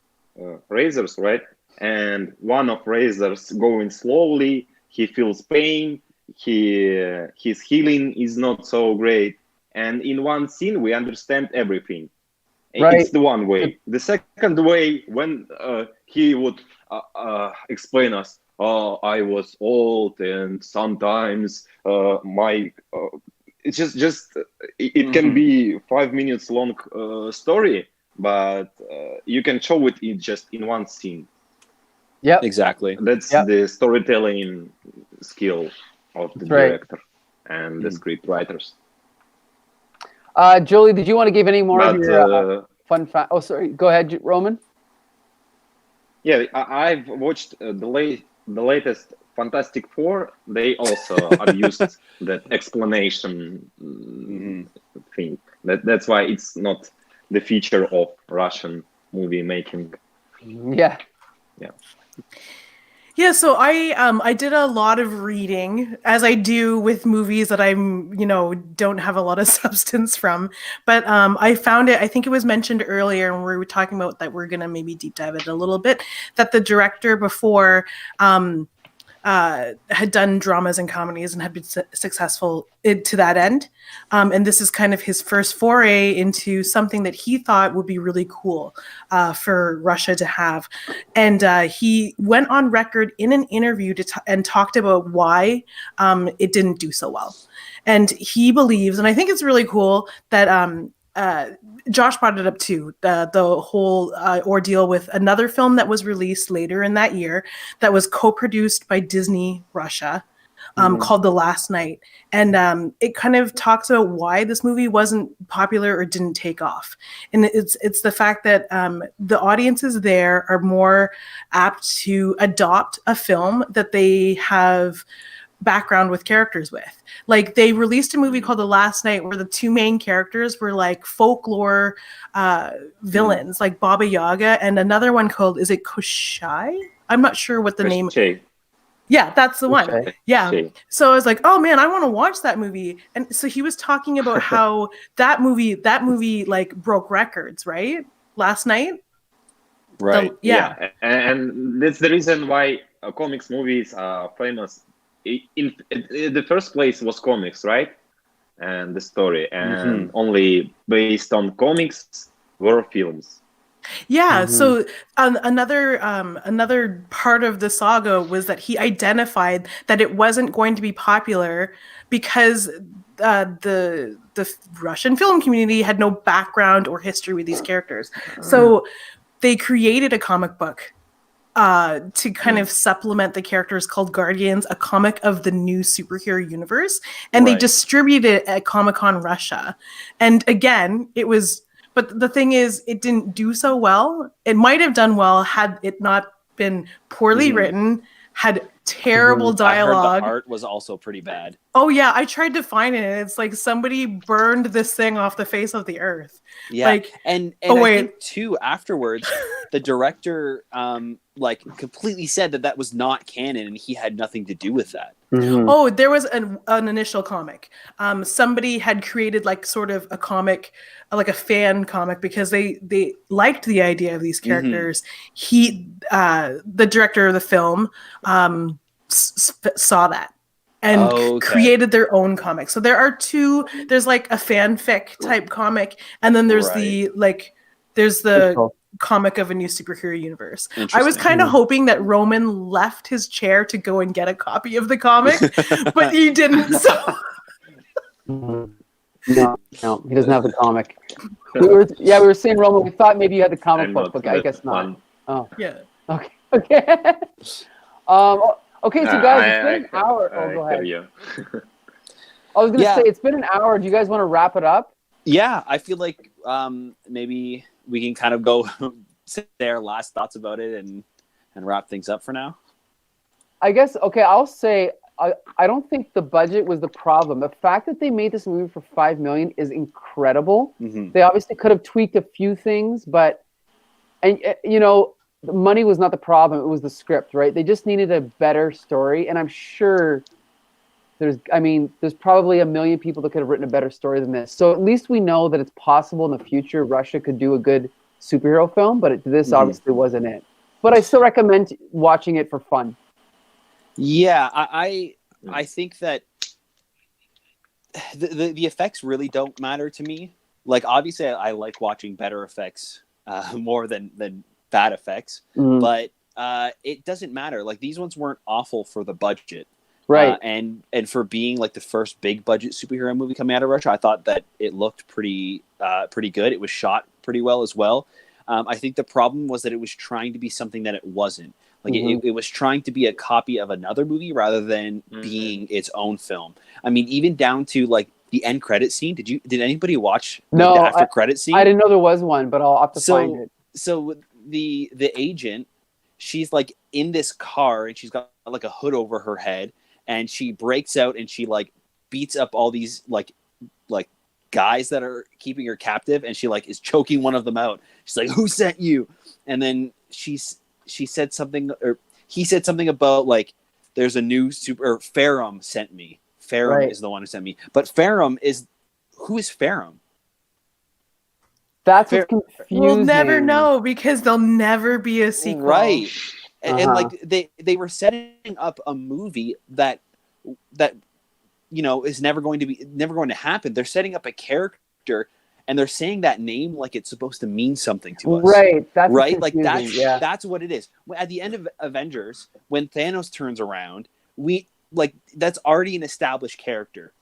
razors, right? And one of razors going slowly, he feels pain, his healing is not so great. And in one scene, we understand everything. Right. It's the one way. The second way, when he would explain us, I was old and sometimes it's just it can be 5 minutes long story, but you can show it in just in one scene. Yeah, exactly. That's the storytelling skill of the director and the script writers. Julie, did you want to give any more of your fun fact? Oh, sorry. Go ahead, Roman. Yeah, I've watched the latest Fantastic Four. They also abused that explanation thing. That's why it's not the feature of Russian movie making. Yeah. Yeah, so I did a lot of reading, as I do with movies that I'm, don't have a lot of substance from. But I found it, I think it was mentioned earlier when we were talking about that we're going to maybe deep dive it a little bit, that the director before had done dramas and comedies and had been successful to that end. And this is kind of his first foray into something that he thought would be really cool for Russia to have. And he went on record in an interview and talked about why it didn't do so well. And he believes, and I think it's really cool that Josh brought it up too, the whole ordeal with another film that was released later in that year that was co-produced by Disney Russia called The Last Night. And it kind of talks about why this movie wasn't popular or didn't take off. And it's the fact that the audiences there are more apt to adopt a film that they have background with characters with. Like, they released a movie called The Last Night where the two main characters were like folklore villains, like Baba Yaga, and another one called, is it Koshai? I'm not sure what the name. Yeah, that's the one. Yeah. So I was like, oh man, I want to watch that movie. And so he was talking about how that movie like broke records, right? Last Night. Right. Yeah. And that's the reason why comics movies are famous. In the first place was comics, right? And the story, and only based on comics were films. Yeah. So another part of the saga was that he identified that it wasn't going to be popular because the Russian film community had no background or history with these characters. So they created a comic book to kind of supplement the characters called Guardians, a comic of the new superhero universe. And they distributed it at Comic-Con Russia. And again, but the thing is, it didn't do so well. It might have done well had it not been poorly written, had terrible dialogue. I heard the art was also pretty bad. Oh yeah, I tried to find it. It's like somebody burned this thing off the face of the earth. Yeah, like, and I think too afterwards, the director completely said that was not canon and he had nothing to do with that. Oh, there was an initial comic. Somebody had created like sort of a comic, like a fan comic, because they liked the idea of these characters. The director of the film saw that and created their own comic. So there are two. There's like a fanfic type comic, and then there's the comic of a new superhero universe. I was kind of hoping that Roman left his chair to go and get a copy of the comic, but he didn't. So. No, he doesn't have the comic. We were saying, Roman, we thought maybe you had the comic book, but I guess not. Oh, Yeah. okay. Okay. Okay, so guys, it's been an hour. Oh, go ahead. You. I was going to Yeah. say, it's been an hour. Do you guys want to wrap it up? Yeah, I feel like maybe we can kind of go say our last thoughts about it and wrap things up for now. I guess, okay, I'll say, I don't think the budget was the problem. The fact that they made this movie for $5 million is incredible. Mm-hmm. They obviously could have tweaked a few things, but, and you know, the money was not the problem. It was the script, right? They just needed a better story. And I'm sure there's probably a million people that could have written a better story than this. So at least we know that it's possible in the future Russia could do a good superhero film, but this obviously wasn't it. But I still recommend watching it for fun. Yeah, I think that the effects really don't matter to me. Like, obviously, I like watching better effects more than bad effects, but it doesn't matter. Like, these ones weren't awful for the budget, right? And for being like the first big budget superhero movie coming out of Russia, I thought that it looked pretty good. It was shot pretty well as well. I think the problem was that it was trying to be something that it wasn't. Like it was trying to be a copy of another movie rather than being its own film. I mean, even down to like the end credit scene. Did anybody watch the after credit scene? I didn't know there was one, but I'll have to find it. So the agent, she's like in this car and she's got like a hood over her head and she breaks out and she like beats up all these like guys that are keeping her captive and she like is choking one of them out. She's like, "Who sent you?" And then she said something, or he said something about like, there's a new Ferrum sent me. Ferrum is the one who sent me. But Ferrum who is Ferrum? That's what's confusing. We'll never know because there'll never be a sequel. Right. And like they were setting up a movie that you know is never going to happen. They're setting up a character and they're saying that name like it's supposed to mean something to us. Right. That's right. Like that's what it is. At the end of Avengers, when Thanos turns around, that's already an established character.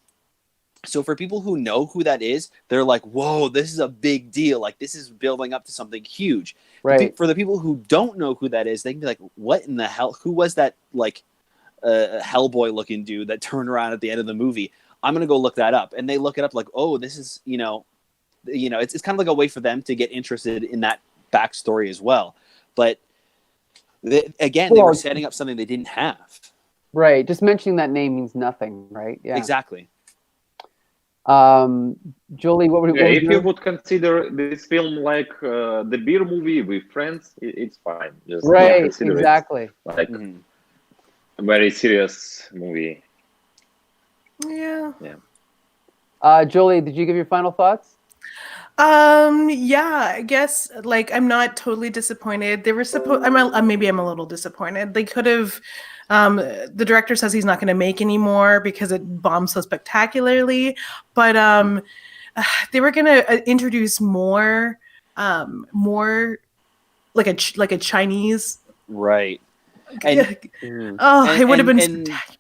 So for people who know who that is, they're like, "Whoa, this is a big deal. Like this is building up to something huge." Right. For the people who don't know who that is, they can be like, "What in the hell? Who was that like Hellboy looking dude that turned around at the end of the movie?" I'm gonna go look that up, and they look it up like, "Oh, this is it's kind of like a way for them to get interested in that backstory as well." But they were setting up something they didn't have. Right. Just mentioning that name means nothing, right? Yeah. Exactly. Jolie, what would if you would consider this film like the beer movie with friends, it's fine. Just right. Exactly. Like a very serious movie. Yeah. Yeah. Jolie, did you give your final thoughts? Yeah, I guess like I'm not totally disappointed. They were maybe I'm a little disappointed. They could have the director says he's not going to make anymore because it bombed so spectacularly, but they were going to introduce more like a Chinese, right. It would have been spectacular.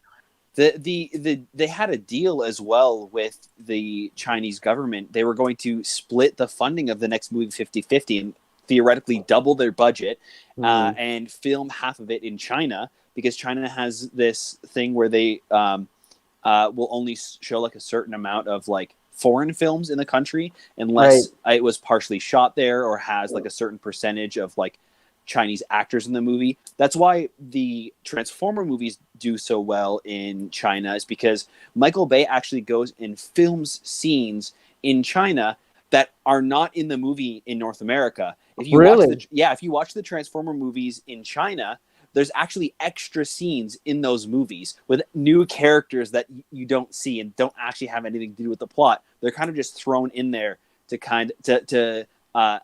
They had a deal as well with the Chinese government. They were going to split the funding of the next movie 50-50 and theoretically double their budget and film half of it in China, because China has this thing where they will only show like a certain amount of like foreign films in the country unless it was partially shot there or has like a certain percentage of like Chinese actors in the movie. That's why the Transformer movies do so well in China, is because Michael Bay actually goes and films scenes in China that are not in the movie in North America. If you watch the Transformer movies in China, there's actually extra scenes in those movies with new characters that you don't see and don't actually have anything to do with the plot. They're kind of just thrown in there to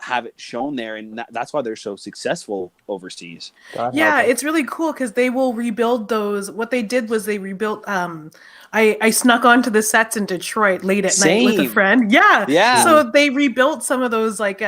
have it shown there, and that's why they're so successful overseas. Yeah, it's really cool because they will rebuild those. What they did was they rebuilt. I snuck onto the sets in Detroit late at night with a friend. Yeah. So they rebuilt some of those like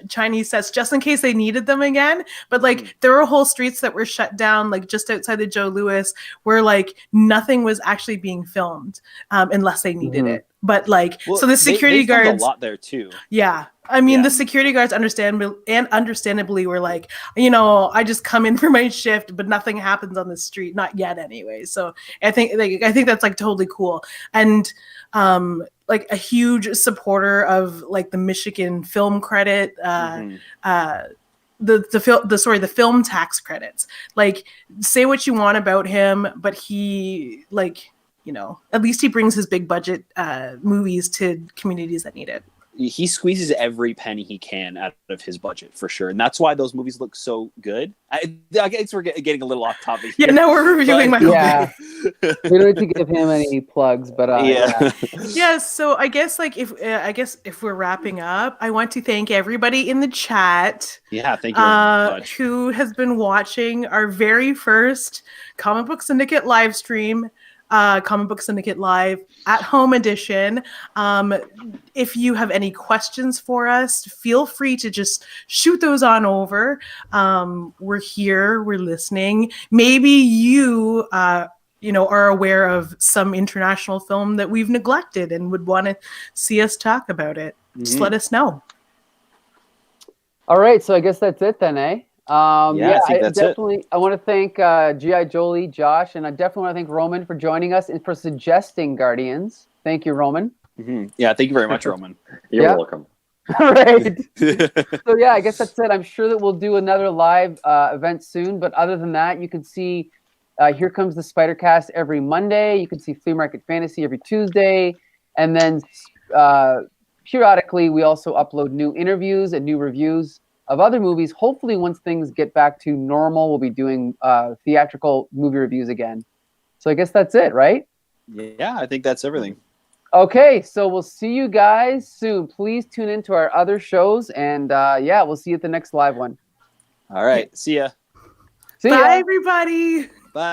Chinese sets just in case they needed them again. But like there were whole streets that were shut down, like just outside the Joe Louis, where like nothing was actually being filmed unless they needed it. But like, so the security guards a lot there too. Yeah. I mean, Yeah. the security guards understandably were like, I just come in for my shift, but nothing happens on the street, not yet anyway. So I think that's like totally cool. And like a huge supporter of like the Michigan film credit, the film tax credits. Like, say what you want about him, but he at least he brings his big budget movies to communities that need it. He squeezes every penny he can out of his budget for sure, and that's why those movies look so good. I guess we're getting a little off topic here. Yeah, now we're reviewing my We don't need to give him any plugs, but Yeah, so I guess if we're wrapping up, I want to thank everybody in the chat. Yeah, thank you very much. Who has been watching our very first Comic Book Syndicate live stream, Comic Book Syndicate Live at Home Edition. If you have any questions for us, feel free to just shoot those on over. We're here, we're listening. Maybe you are aware of some international film that we've neglected and would want to see us talk about it. Just let us know. All right, so I guess that's it then, eh? I think that's definitely. I want to thank G.I. Jolie, Josh, and I definitely want to thank Roman for joining us and for suggesting Guardians. Thank you, Roman. Yeah, thank you very much, Roman. You're welcome. All right. So yeah, I guess that's it. I'm sure that we'll do another live event soon, but other than that, you can see Here Comes the Spider-Cast every Monday. You can see Flea Market Fantasy every Tuesday, and then periodically we also upload new interviews and new reviews of other movies. Hopefully, once things get back to normal, we'll be doing theatrical movie reviews again. So I guess that's it, right? Yeah, I think that's everything. Okay, so we'll see you guys soon. Please tune into our other shows, and we'll see you at the next live one. All right, see ya. See ya. Bye, everybody.